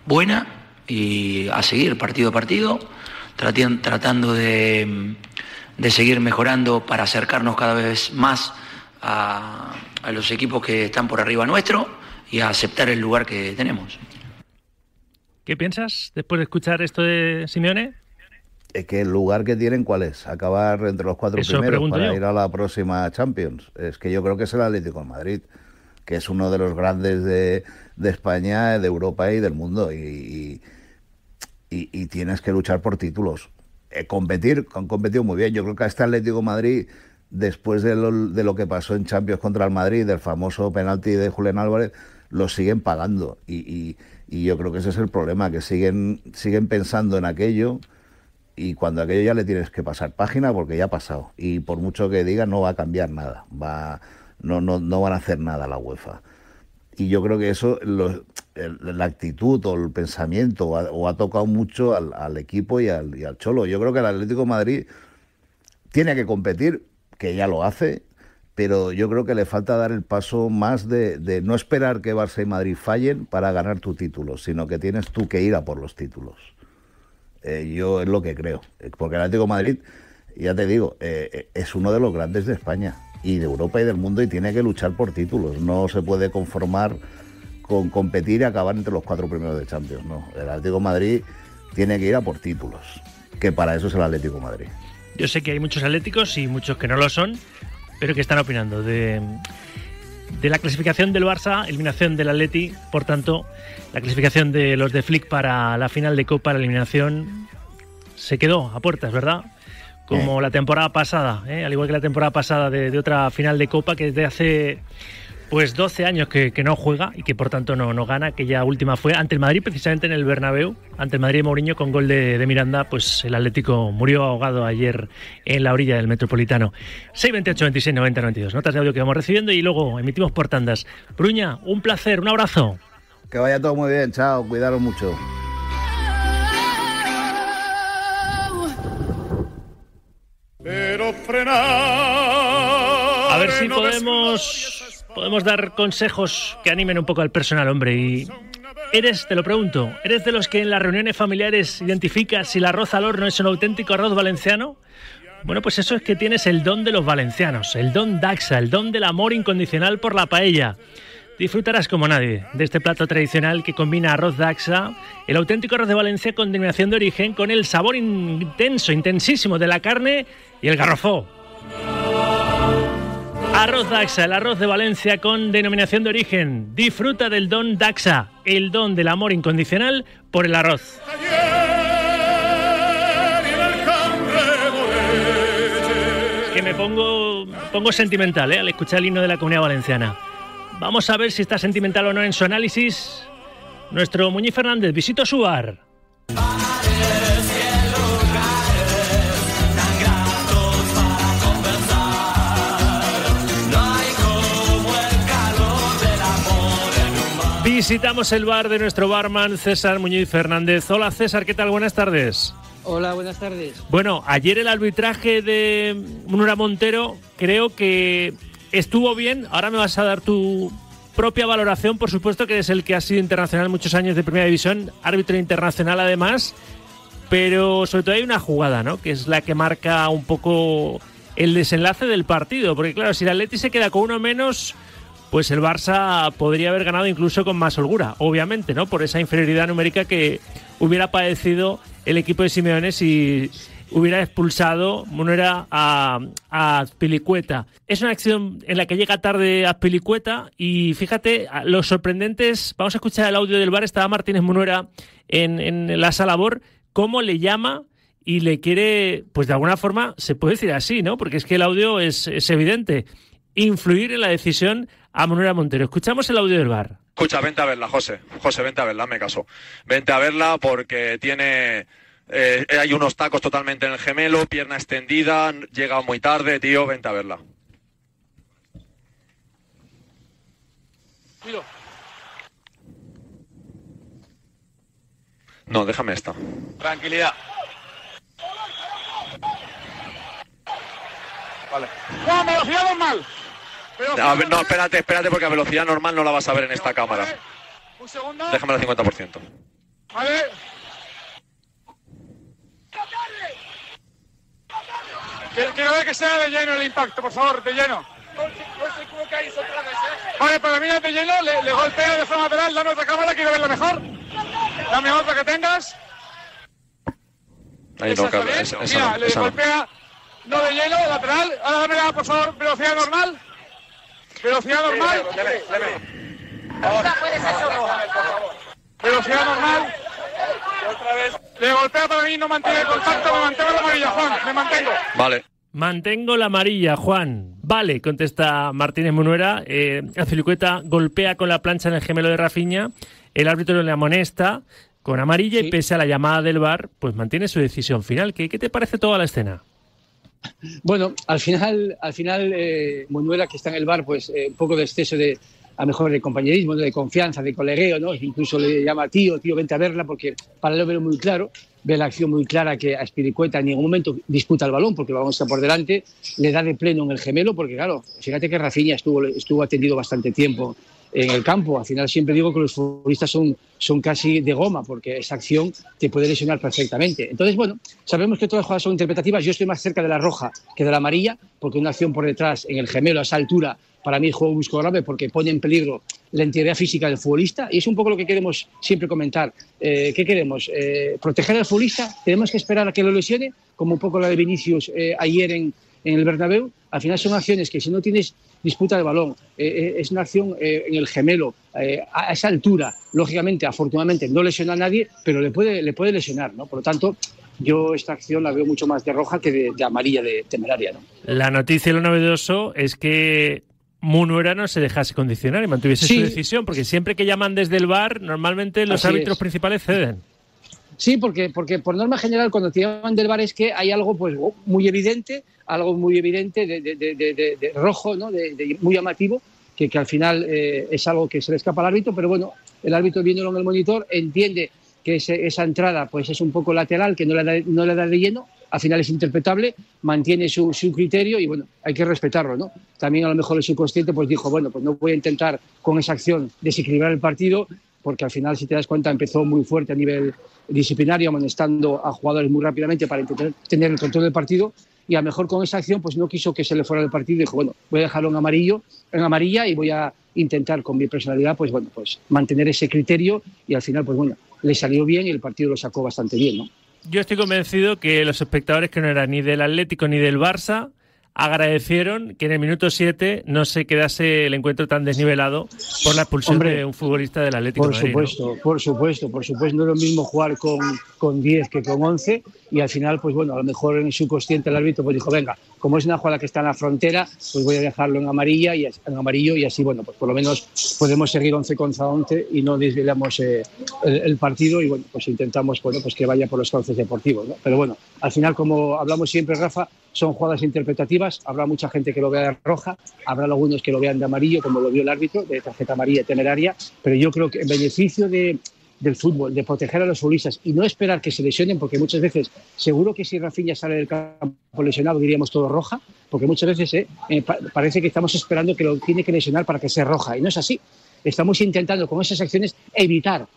buena y a seguir partido a partido, tratando de seguir mejorando para acercarnos cada vez más a los equipos que están por arriba nuestro y a aceptar el lugar que tenemos. ¿Qué piensas después de escuchar esto de Simeone? Es que el lugar que tienen, ¿cuál es? Acabar entre los 4 primeros para ir a la próxima Champions. Es que yo creo que es el Atlético de Madrid, que es uno de los grandes de España, de Europa y del mundo. Y tienes que luchar por títulos. Han competido muy bien. Yo creo que a este Atlético de Madrid, después de lo que pasó en Champions contra el Madrid, del famoso penalti de Julián Álvarez, lo siguen pagando. Y yo creo que ese es el problema, que siguen pensando en aquello, y cuando aquello ya le tienes que pasar página, porque ya ha pasado. Y por mucho que digan, no va a cambiar nada. No van a hacer nada la UEFA. Y yo creo que eso, la actitud o el pensamiento, o ha tocado mucho al equipo y al Cholo. Yo creo que el Atlético de Madrid tiene que competir, que ya lo hace, pero yo creo que le falta dar el paso más de no esperar que Barça y Madrid fallen para ganar tu título, sino que tienes tú que ir a por los títulos. Yo es lo que creo, porque el Atlético de Madrid, ya te digo, es uno de los grandes de España y de Europa y del mundo, y tiene que luchar por títulos. No se puede conformar con competir y acabar entre los 4 primeros de Champions, no. El Atlético de Madrid tiene que ir a por títulos, que para eso es el Atlético de Madrid. Yo sé que hay muchos atléticos y muchos que no lo son, pero que están opinando de la clasificación del Barça, eliminación del Atleti, por tanto, la clasificación de los de Flick para la final de Copa, la eliminación se quedó a puertas, ¿verdad? Como la temporada pasada, al igual que la temporada pasada de otra final de Copa que desde hace pues 12 años que no juega y que por tanto no gana. Aquella última fue ante el Madrid, precisamente en el Bernabéu, ante el Madrid de Mourinho, con gol de Miranda. Pues el Atlético murió ahogado ayer en la orilla del Metropolitano. 628 26 90 92, notas de audio que vamos recibiendo y luego emitimos por tandas. Bruña, un placer, un abrazo. Que vaya todo muy bien, chao, cuidaros mucho. Pero a ver si podemos dar consejos que animen un poco al personal, hombre. Y te lo pregunto, ¿eres de los que en las reuniones familiares identificas si el arroz al horno es un auténtico arroz valenciano? Bueno, pues eso es que tienes el don de los valencianos, el don Daxa, el don del amor incondicional por la paella. Disfrutarás como nadie de este plato tradicional que combina arroz Daxa, el auténtico arroz de Valencia con denominación de origen, con el sabor intensísimo de la carne y el garrofó. Arroz Daxa, el arroz de Valencia con denominación de origen. Disfruta del don Daxa, el don del amor incondicional por el arroz. Es que me pongo sentimental al escuchar el himno de la Comunidad Valenciana. Vamos a ver si está sentimental o no en su análisis nuestro Muñiz Fernández. Visito su bar. Visitamos el bar de nuestro barman César Muñiz Fernández. Hola César, ¿qué tal? Buenas tardes. Hola, buenas tardes. Bueno, ayer el arbitraje de Munera Montero creo que estuvo bien. Ahora me vas a dar tu propia valoración, por supuesto, que es el que ha sido internacional muchos años de Primera División, árbitro internacional además, pero sobre todo hay una jugada, ¿no?, que es la que marca un poco el desenlace del partido, porque claro, si el Atleti se queda con uno menos, pues el Barça podría haber ganado incluso con más holgura, obviamente, ¿no?, por esa inferioridad numérica que hubiera padecido el equipo de Simeone si hubiera expulsado Munera a Azpilicueta. Es una acción en la que llega tarde Azpilicueta y fíjate, los sorprendentes, vamos a escuchar el audio del VAR, estaba Martínez Munera en la sala BOR, cómo le llama y le quiere, pues de alguna forma, se puede decir así, ¿no?, porque es que el audio es evidente, influir en la decisión a Manuela Montero. Escuchamos el audio del VAR. Escucha, vente a verla, José. José, vente a verla, me caso. Vente a verla porque tiene... hay unos tacos totalmente en el gemelo, pierna extendida, llega muy tarde, tío, vente a verla. No, déjame esta. Tranquilidad. Vale. ¡No, velocidad normal! A ver, no, espérate, porque a velocidad normal no la vas a ver en esta cámara. Un segundo. Déjame el 50%. Vale. Quiero ver que sea de lleno el impacto, por favor, de lleno. Vale, para mí es de lleno, le golpea de forma lateral, dame otra cámara, quiero verla mejor. Dame otra que tengas. Ahí no, Carlos, mira, le golpea, no de lleno, lateral. Ahora dámela, por favor, velocidad normal. Velocidad normal. Ahora puede ser solo. Velocidad normal. Otra vez. Le golpea para mí, no mantiene el contacto, me mantengo la amarilla, Juan, me mantengo. Vale. Mantengo la amarilla, Juan. Vale, contesta Martínez Munuera. Azpilicueta golpea con la plancha en el gemelo de Rafinha. El árbitro le amonesta con amarilla y pese a la llamada del VAR, pues mantiene su decisión final. ¿Qué te parece toda la escena? Bueno, al final Munuera, que está en el VAR, pues un poco de exceso de, a lo mejor, de compañerismo, de confianza, de colegueo, ¿no? Incluso le llama tío, vente a verla, porque para él lo veo muy claro, ve la acción muy clara que Azpilicueta en ningún momento disputa el balón, porque el balón está por delante, le da de pleno en el gemelo, porque claro, fíjate que Rafinha estuvo atendido bastante tiempo en el campo. Al final siempre digo que los futbolistas son casi de goma, porque esa acción te puede lesionar perfectamente. Entonces, bueno, sabemos que todas las jugadas son interpretativas. Yo estoy más cerca de la roja que de la amarilla, porque una acción por detrás en el gemelo a esa altura, para mí es juego brusco grave, porque pone en peligro la integridad física del futbolista, y es un poco lo que queremos siempre comentar. ¿Qué queremos? ¿Proteger al futbolista? ¿Tenemos que esperar a que lo lesione? Como un poco la de Vinicius ayer en el Bernabéu. Al final son acciones que, si no tienes disputa del balón, es una acción en el gemelo, a esa altura, lógicamente, afortunadamente, no lesiona a nadie, pero le puede lesionar, ¿no? Por lo tanto, yo esta acción la veo mucho más de roja que de amarilla, de temeraria, ¿no? La noticia y lo novedoso es que Munuera no se dejase condicionar y mantuviese su decisión, porque siempre que llaman desde el VAR, normalmente los árbitros principales ceden. Sí, porque por norma general, cuando te llaman del VAR es que hay algo pues muy evidente, de rojo, ¿no? de muy llamativo, que al final es algo que se le escapa al árbitro, pero bueno, el árbitro, viéndolo en el monitor, entiende que esa entrada pues es un poco lateral, que no le da de lleno. Al final es interpretable, mantiene su criterio y bueno, hay que respetarlo, ¿no? También a lo mejor el subconsciente pues dijo, bueno, pues no voy a intentar con esa acción desequilibrar el partido, porque al final, si te das cuenta, empezó muy fuerte a nivel disciplinario, amonestando a jugadores muy rápidamente para intentar tener el control del partido, y a lo mejor con esa acción pues no quiso que se le fuera del partido y dijo, bueno, voy a dejarlo en amarilla y voy a intentar con mi personalidad pues bueno, pues mantener ese criterio, y al final pues bueno, le salió bien y el partido lo sacó bastante bien, ¿no? Yo estoy convencido que los espectadores, que no eran ni del Atlético ni del Barça, agradecieron que en el minuto 7 no se quedase el encuentro tan desnivelado por la expulsión de un futbolista del Atlético de Madrid. Por supuesto. No es lo mismo jugar con 10 que con 11, y al final, pues bueno, a lo mejor en el subconsciente el árbitro pues dijo, venga, como es una jugada que está en la frontera, pues voy a dejarlo en amarillo, y así, bueno, pues por lo menos podemos seguir 11 contra 11 y no desvelamos el partido, y bueno, pues intentamos, bueno, pues que vaya por los cauces deportivos, ¿no? Pero bueno, al final, como hablamos siempre, Rafa, son jugadas interpretativas. Habrá mucha gente que lo vea de roja, habrá algunos que lo vean de amarillo, como lo vio el árbitro, de tarjeta amarilla temeraria, pero yo creo que en beneficio del fútbol, de proteger a los futbolistas y no esperar que se lesionen, porque muchas veces, seguro que si Rafinha sale del campo lesionado, diríamos todo roja, porque muchas veces parece que estamos esperando que lo tiene que lesionar para que sea roja, y no es así. Estamos intentando con esas acciones evitar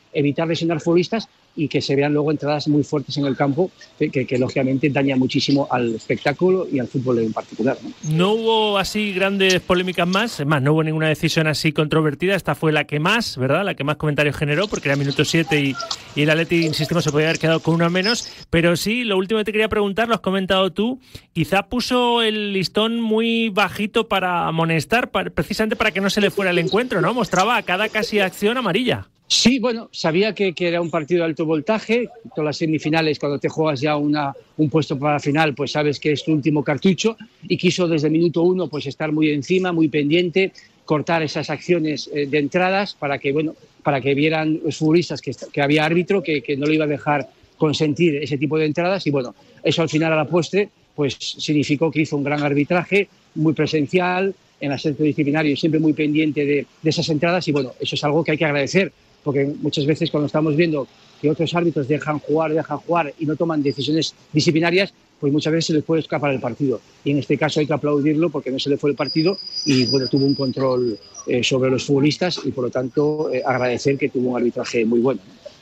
lesionar futbolistas y que se vean luego entradas muy fuertes en el campo que lógicamente daña muchísimo al espectáculo y al fútbol en particular, ¿no? No hubo así grandes polémicas más, es más, no hubo ninguna decisión así controvertida. Esta fue la que más, ¿verdad? La que más comentarios generó, porque era minuto 7 y el Atleti, insistimos, se podía haber quedado con uno menos. Pero sí, lo último que te quería preguntar, lo has comentado tú, quizá puso el listón muy bajito para amonestar, precisamente para que no se le fuera el encuentro, ¿no? Mostraba a cada casi acción amarilla. Sí, bueno, sabía que era un partido de alto voltaje. Todas las semifinales, cuando te juegas ya un puesto para la final, pues sabes que es tu último cartucho, y quiso desde el minuto 1 pues estar muy encima, muy pendiente, cortar esas acciones de entradas para que vieran los futbolistas que había árbitro, que no lo iba a dejar consentir ese tipo de entradas. Y bueno, eso al final, a la postre, pues significó que hizo un gran arbitraje, muy presencial, en el centro disciplinario, siempre muy pendiente de esas entradas. Y bueno, eso es algo que hay que agradecer, porque muchas veces cuando estamos viendo que otros árbitros dejan jugar y no toman decisiones disciplinarias, pues muchas veces se les puede escapar el partido. Y en este caso hay que aplaudirlo porque no se le fue el partido y bueno, tuvo un control sobre los futbolistas y por lo tanto agradecer que tuvo un arbitraje muy bueno.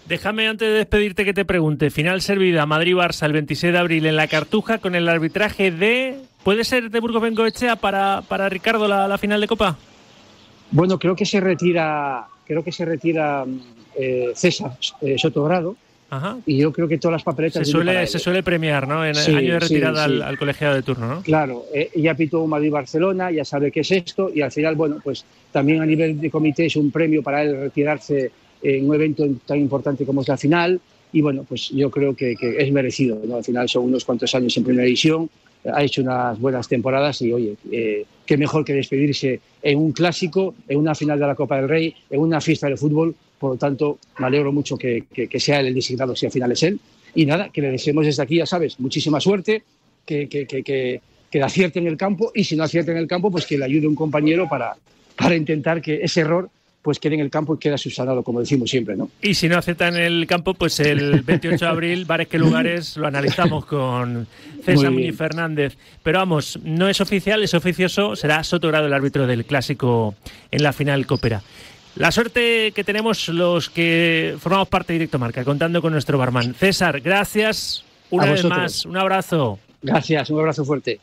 Déjame, antes de despedirte, que te pregunte. Final servida, Madrid-Barça el 26 de abril en la Cartuja, con el arbitraje de... ¿Puede ser de Burgos Bengoechea para Ricardo la final de Copa? Bueno, creo que se retira César Sotogrado. Ajá. Y yo creo que todas las papeletas... Se suele premiar, ¿no? En año de retirada sí. Al colegiado de turno, ¿no? Claro, ya pitó Madrid-Barcelona, ya sabe qué es esto, y al final, bueno, pues también a nivel de comité es un premio para él retirarse en un evento tan importante como es la final, y bueno, pues yo creo que es merecido, ¿no? Al final son unos cuantos años en primera división, ha hecho unas buenas temporadas y, oye, qué mejor que despedirse en un clásico, en una final de la Copa del Rey, en una fiesta del fútbol. Por lo tanto, me alegro mucho que sea él el designado, si al final es él. Y nada, que le deseemos desde aquí, ya sabes, muchísima suerte, que acierte en el campo, y si no acierte en el campo, pues que le ayude un compañero para intentar que ese error pues quede en el campo y quede subsanado, como decimos siempre, ¿no? Y si no acepta en el campo, pues el 28 de abril, bares que lugares, lo analizamos con César Muñiz Fernández. Pero vamos, no es oficial, es oficioso, será Sotogrado el árbitro del clásico en la final copera. La suerte que tenemos los que formamos parte de Directo Marca, contando con nuestro barman. César, gracias una vez más, un abrazo. Gracias, un abrazo fuerte.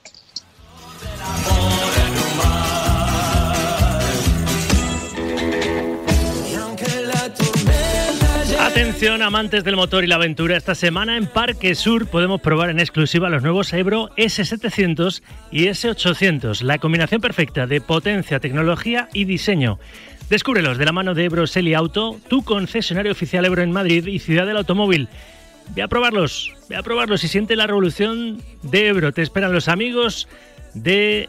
Atención, amantes del motor y la aventura. Esta semana en Parque Sur podemos probar en exclusiva los nuevos Ebro S700 y S800, la combinación perfecta de potencia, tecnología y diseño. Descúbrelos de la mano de Ebro Seli Auto, tu concesionario oficial Ebro en Madrid y Ciudad del Automóvil. Ve a probarlos y siente la revolución de Ebro. Te esperan los amigos de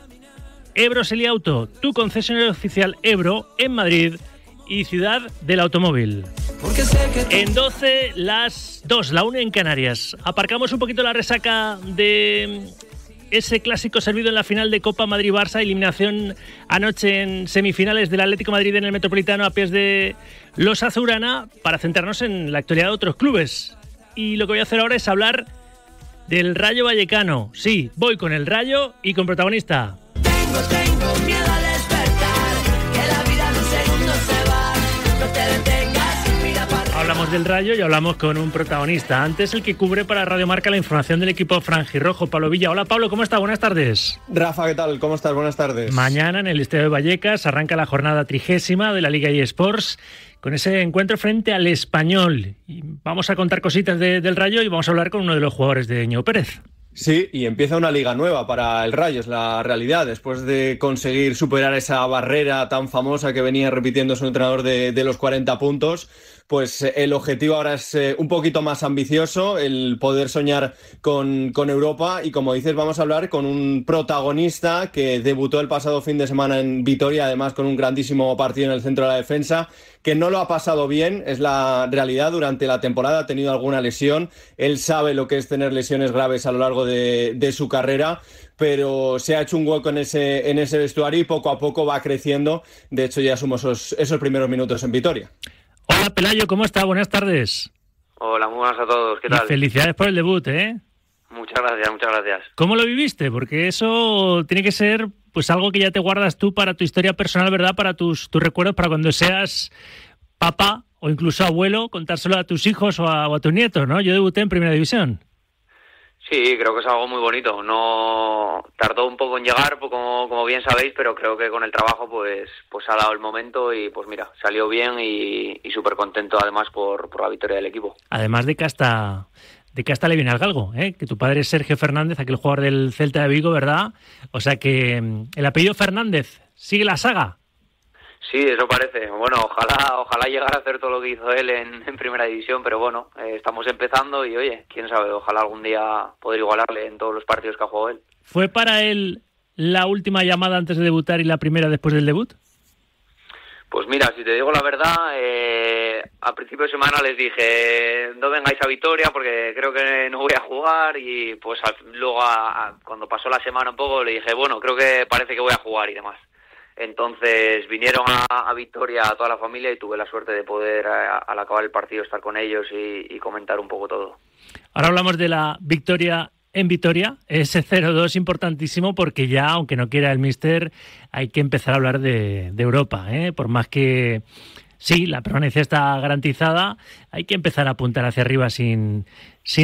Ebro Seli Auto, tu concesionario oficial Ebro en Madrid y Ciudad del Automóvil. En 12, las 2, la 1 en Canarias. Aparcamos un poquito la resaca de ese clásico servido en la final de Copa Madrid-Barça, eliminación anoche en semifinales del Atlético de Madrid en el Metropolitano a pies de los Azulgrana, para centrarnos en la actualidad de otros clubes. Y lo que voy a hacer ahora es hablar del Rayo Vallecano. Sí, voy con el Rayo y con protagonista. Tengo miedo al despertar, que la vida en un segundo se va, no te detengas, mira para... Hablamos del Rayo y hablamos con un protagonista. Antes, el que cubre para Radio Marca la información del equipo franjirrojo, Pablo Villa. Hola Pablo, ¿cómo estás? Buenas tardes. Rafa, ¿qué tal? ¿Cómo estás? Buenas tardes. Mañana en el Estadio de Vallecas arranca la jornada 30ª de la Liga eSports con ese encuentro frente al Español. Y vamos a contar cositas del Rayo y vamos a hablar con uno de los jugadores de Ñeo Pérez. Sí, y empieza una liga nueva para el Rayo, es la realidad. Después de conseguir superar esa barrera tan famosa que venía repitiendo su entrenador de los 40 puntos, pues el objetivo ahora es un poquito más ambicioso, el poder soñar con Europa. Y como dices, vamos a hablar con un protagonista que debutó el pasado fin de semana en Vitoria, además con un grandísimo partido en el centro de la defensa, que no lo ha pasado bien, es la realidad. Durante la temporada ha tenido alguna lesión, él sabe lo que es tener lesiones graves a lo largo de su carrera, pero se ha hecho un hueco en ese vestuario y poco a poco va creciendo. De hecho, ya sumó esos primeros minutos en Vitoria. Hola Pelayo, ¿cómo está? Buenas tardes. Hola, muy buenas a todos, ¿qué tal? Y felicidades por el debut, ¿eh? Muchas gracias. ¿Cómo lo viviste? Porque eso tiene que ser pues algo que ya te guardas tú para tu historia personal, ¿verdad? Para tus recuerdos, para cuando seas papá o incluso abuelo, contárselo a tus hijos o a tus nietos, ¿no? Yo debuté en Primera División. Sí, creo que es algo muy bonito. No tardó un poco en llegar, como bien sabéis, pero creo que con el trabajo pues ha dado el momento y pues mira, salió bien y súper contento además por la victoria del equipo. Además de que hasta le viene al galgo, ¿eh? Que tu padre es Sergio Fernández, aquel jugador del Celta de Vigo, ¿verdad? O sea que el apellido Fernández sigue la saga. Sí, eso parece. Bueno, ojalá llegara a hacer todo lo que hizo él en Primera División, pero bueno, estamos empezando y oye, quién sabe, ojalá algún día poder igualarle en todos los partidos que ha jugado él. ¿Fue para él la última llamada antes de debutar y la primera después del debut? Pues mira, si te digo la verdad, a principio de semana les dije no vengáis a Vitoria porque creo que no voy a jugar y pues luego cuando pasó la semana un poco le dije bueno, creo que parece que voy a jugar y demás. Entonces vinieron a Vitoria a toda la familia y tuve la suerte de poder al acabar el partido estar con ellos y comentar un poco todo. Ahora hablamos de la victoria en Vitoria, ese 0-2 importantísimo porque ya, aunque no quiera el míster, hay que empezar a hablar de Europa, ¿eh? Por más que sí, la permanencia está garantizada, hay que empezar a apuntar hacia arriba sin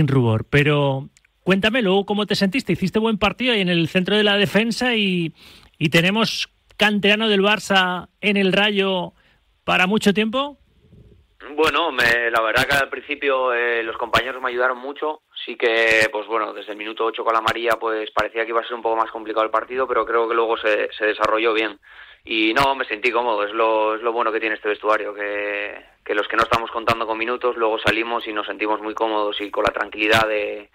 rubor. Pero cuéntame luego cómo te sentiste, hiciste buen partido ahí en el centro de la defensa y tenemos canterano del Barça en el Rayo para mucho tiempo. Bueno, la verdad que al principio los compañeros me ayudaron mucho. Sí que, pues bueno, desde el minuto 8 con la amarilla pues parecía que iba a ser un poco más complicado el partido, pero creo que luego se desarrolló bien. Y no, me sentí cómodo, es lo bueno que tiene este vestuario, que los que no estamos contando con minutos, luego salimos y nos sentimos muy cómodos y con la tranquilidad de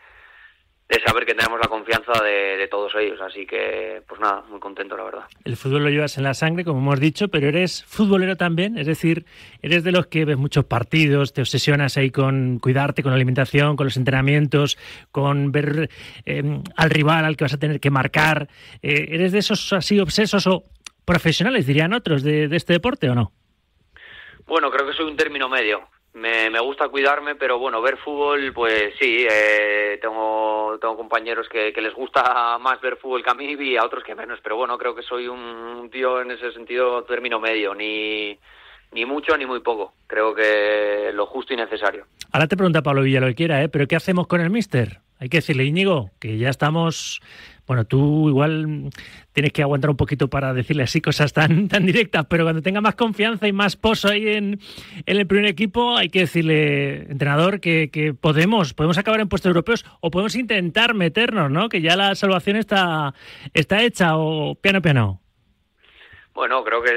saber que tenemos la confianza de todos ellos, así que pues nada, muy contento la verdad. El fútbol lo llevas en la sangre, como hemos dicho, pero eres futbolero también, es decir, eres de los que ves muchos partidos, te obsesionas ahí con cuidarte, con la alimentación, con los entrenamientos, con ver al rival al que vas a tener que marcar, ¿eres de esos así obsesos o profesionales, dirían otros, de este deporte o no? Bueno, creo que soy un término medio. Me gusta cuidarme, pero bueno, ver fútbol, pues sí, tengo compañeros que les gusta más ver fútbol que a mí y a otros que menos, pero bueno, creo que soy un tío en ese sentido término medio, ni mucho ni muy poco, creo que lo justo y necesario. Ahora te pregunta Pablo Villa lo que quiera, pero ¿qué hacemos con el míster? Hay que decirle, Íñigo, que ya estamos... Bueno, tú igual tienes que aguantar un poquito para decirle así cosas tan directas, pero cuando tenga más confianza y más pozo ahí en el primer equipo, hay que decirle, entrenador, que podemos acabar en puestos europeos o podemos intentar meternos, ¿no? Que ya la salvación está hecha o piano. Bueno, creo que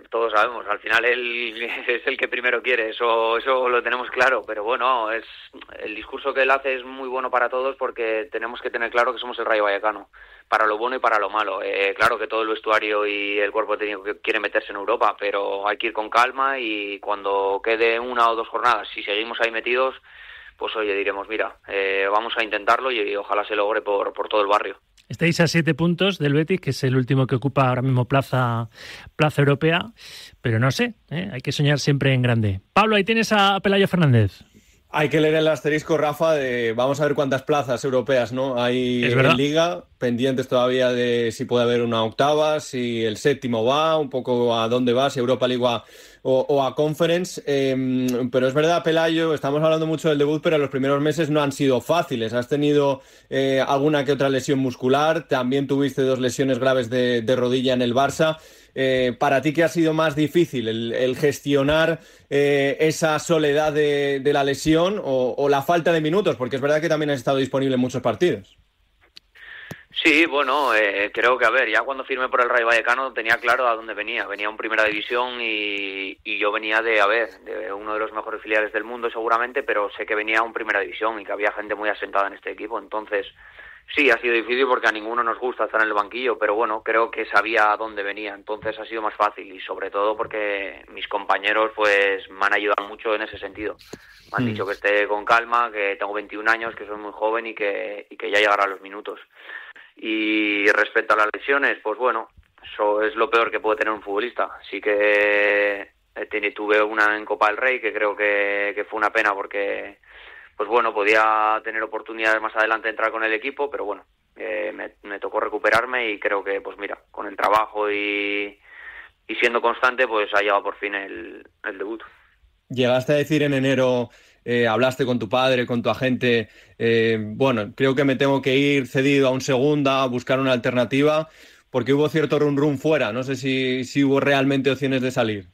todos sabemos, al final él es el que primero quiere, eso lo tenemos claro, pero bueno, el discurso que él hace es muy bueno para todos porque tenemos que tener claro que somos el Rayo Vallecano, para lo bueno y para lo malo. Claro que todo el vestuario y el cuerpo técnico quiere meterse en Europa, pero hay que ir con calma y cuando quede 1 o 2 jornadas, si seguimos ahí metidos, pues oye, diremos, mira, vamos a intentarlo y ojalá se logre por todo el barrio. Estáis a 7 puntos del Betis, que es el último que ocupa ahora mismo plaza europea, pero no sé, hay que soñar siempre en grande. Pablo, ahí tienes a Pelayo Fernández. Hay que leer el asterisco, Rafa, vamos a ver cuántas plazas europeas no hay en Liga, pendientes todavía de si puede haber una octava, si el séptimo va, un poco a dónde va, si Europa League va o a Conference, pero es verdad, Pelayo, estamos hablando mucho del debut, pero los primeros meses no han sido fáciles. Has tenido alguna que otra lesión muscular, también tuviste 2 lesiones graves de rodilla en el Barça. ¿Para ti qué ha sido más difícil? ¿El gestionar esa soledad de la lesión o la falta de minutos? Porque es verdad que también has estado disponible en muchos partidos. Sí, bueno, creo que a ver, ya cuando firmé por el Rayo Vallecano tenía claro a dónde venía. Venía en Primera División y yo venía de uno de los mejores filiales del mundo seguramente, pero sé que venía en Primera División y que había gente muy asentada en este equipo. Entonces, sí, ha sido difícil porque a ninguno nos gusta estar en el banquillo, pero bueno, creo que sabía a dónde venía. Entonces ha sido más fácil y sobre todo porque mis compañeros pues me han ayudado mucho en ese sentido. Me han dicho que esté con calma, que tengo 21 años, que soy muy joven y que ya llegará los minutos. Y respecto a las lesiones, pues bueno, eso es lo peor que puede tener un futbolista. Sí que tuve una en Copa del Rey que creo que fue una pena porque, pues bueno, podía tener oportunidades más adelante de entrar con el equipo, pero bueno, me tocó recuperarme y creo que, pues mira, con el trabajo y siendo constante, pues ha llegado por fin el debut. Llegaste a decir en enero... hablaste con tu padre, con tu agente, bueno, creo que me tengo que ir cedido a un segunda, a buscar una alternativa, porque hubo cierto rum fuera, no sé si hubo realmente opciones de salir.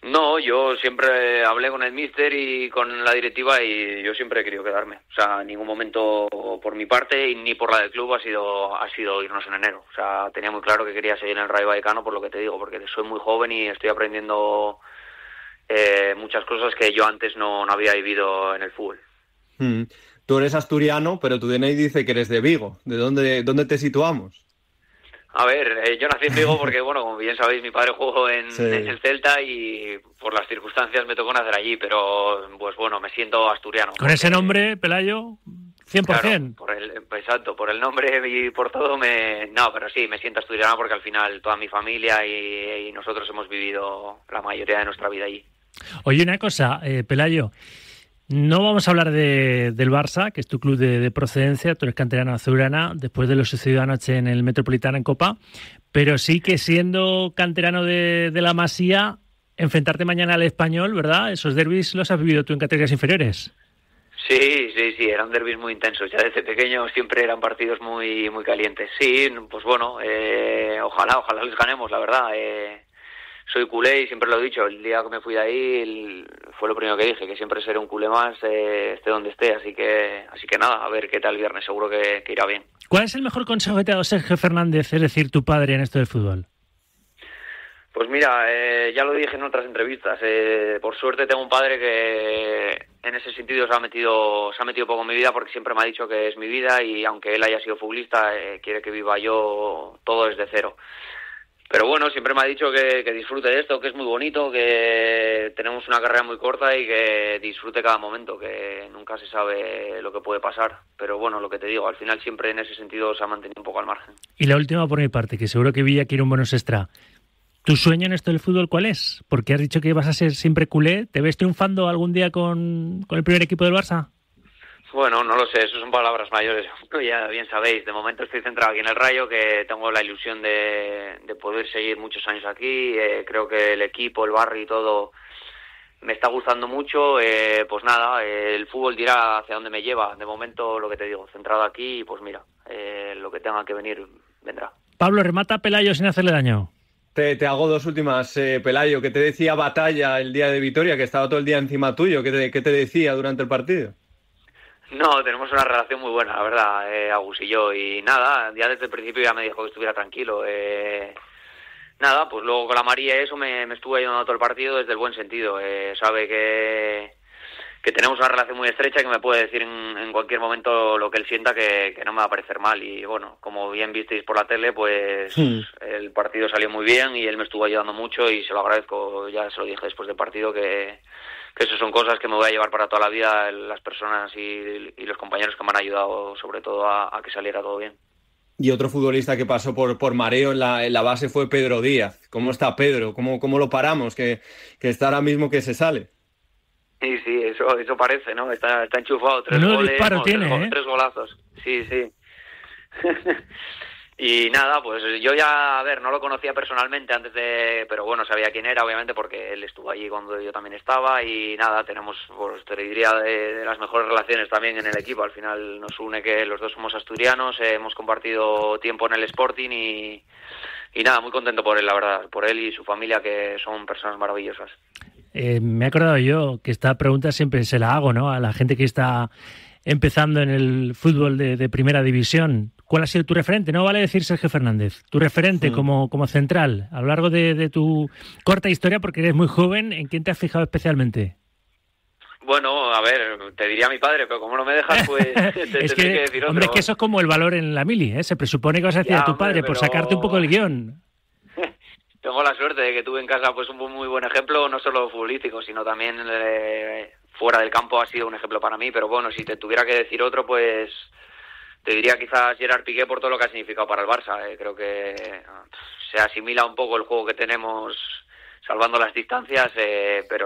No, yo siempre hablé con el míster y con la directiva y yo siempre he querido quedarme. O sea, en ningún momento por mi parte y ni por la del club ha sido irnos en enero. O sea, tenía muy claro que quería seguir en el Rayo Vallecano por lo que te digo, porque soy muy joven y estoy aprendiendo muchas cosas que yo antes no había vivido en el fútbol. Tú eres asturiano, pero tu DNI dice que eres de Vigo. ¿De dónde te situamos? A ver, yo nací en Vigo porque, bueno, como bien sabéis, mi padre jugó en el Celta y por las circunstancias me tocó nacer allí, pero pues bueno, me siento asturiano. Con ese nombre, Pelayo, 100%. Claro, exacto, por el nombre y por todo No, pero sí, me siento asturiano porque al final toda mi familia y nosotros hemos vivido la mayoría de nuestra vida allí. Oye, una cosa, Pelayo, no vamos a hablar del Barça, que es tu club de procedencia, tú eres canterano azulgrana, después de lo sucedido anoche en el Metropolitano en Copa, pero sí que siendo canterano de la Masía, enfrentarte mañana al Español, ¿verdad? Esos derbis los has vivido tú en categorías inferiores. Sí, eran derbis muy intensos, ya desde pequeño siempre eran partidos muy calientes. Sí, pues bueno, ojalá les ganemos, la verdad. Soy culé y siempre lo he dicho, el día que me fui de ahí fue lo primero que dije, que siempre seré un culé más, esté donde esté, así que nada, a ver qué tal el viernes, seguro que irá bien. ¿Cuál es el mejor consejo que te ha dado Sergio Fernández, es decir, tu padre, en esto del fútbol? Pues mira, ya lo dije en otras entrevistas, por suerte tengo un padre que en ese sentido se ha metido poco en mi vida porque siempre me ha dicho que es mi vida y aunque él haya sido futbolista, quiere que viva yo todo desde cero. Pero bueno, siempre me ha dicho que disfrute de esto, que es muy bonito, que tenemos una carrera muy corta y que disfrute cada momento, que nunca se sabe lo que puede pasar. Pero bueno, lo que te digo, al final siempre en ese sentido se ha mantenido un poco al margen. Y la última por mi parte, que seguro que Villa quiere un bonus extra. ¿Tu sueño en esto del fútbol cuál es? Porque has dicho que vas a ser siempre culé. ¿Te ves triunfando algún día con el primer equipo del Barça? Bueno, no lo sé, eso son palabras mayores. Ya bien sabéis, de momento estoy centrado aquí en el Rayo, que tengo la ilusión de poder seguir muchos años aquí. Creo que el equipo, el barrio y todo me está gustando mucho. Pues nada, el fútbol dirá hacia dónde me lleva. De momento, lo que te digo, centrado aquí y pues mira, lo que tenga que venir, vendrá. Pablo, remata a Pelayo sin hacerle daño. Te hago dos últimas, Pelayo. ¿Qué te decía Batalla el día de Vitoria, que estaba todo el día encima tuyo? ¿Qué te decía durante el partido? No, tenemos una relación muy buena, la verdad, Agus y yo. Y nada, ya desde el principio ya me dijo que estuviera tranquilo. Nada, pues luego con la María eso me estuvo ayudando todo el partido desde el buen sentido. Sabe que tenemos una relación muy estrecha, que me puede decir en cualquier momento lo que él sienta, que no me va a parecer mal. Y bueno, como bien visteis por la tele, pues el partido salió muy bien y él me estuvo ayudando mucho y se lo agradezco. Ya se lo dije después del partido que eso son cosas que me voy a llevar para toda la vida, las personas y los compañeros que me han ayudado sobre todo a que saliera todo bien. Y otro futbolista que pasó por mareo en la base fue Pedro Díaz. ¿Cómo está Pedro? ¿Cómo lo paramos? Que está ahora mismo que se sale. Sí, eso parece, ¿no? Está enchufado, 3 goles, tres golazos. Sí. Y nada, pues yo ya, no lo conocía personalmente pero bueno, sabía quién era, obviamente, porque él estuvo allí cuando yo también estaba y nada, tenemos, pues te diría, de las mejores relaciones también en el equipo. Al final nos une que los dos somos asturianos, hemos compartido tiempo en el Sporting y nada, muy contento por él, la verdad, por él y su familia, que son personas maravillosas. Me he acordado yo que esta pregunta siempre se la hago, ¿no?, a la gente que está empezando en el fútbol de primera división. ¿Cuál ha sido tu referente? No vale decir Sergio Fernández. Tu referente como central, a lo largo de tu corta historia, porque eres muy joven, ¿en quién te has fijado especialmente? Bueno, a ver, te diría mi padre, pero como no me dejas, pues te tendré que decir otro. Hombre, es que eso es como el valor en la mili, ¿eh? Se presupone que vas a decir a tu padre, por sacarte un poco el guión. Tengo la suerte de que tuve en casa pues un muy buen ejemplo, no solo futbolístico, sino también fuera del campo ha sido un ejemplo para mí. Pero bueno, si te tuviera que decir otro, pues te diría quizás Gerard Piqué, por todo lo que ha significado para el Barça. Creo que se asimila un poco el juego que tenemos, salvando las distancias, pero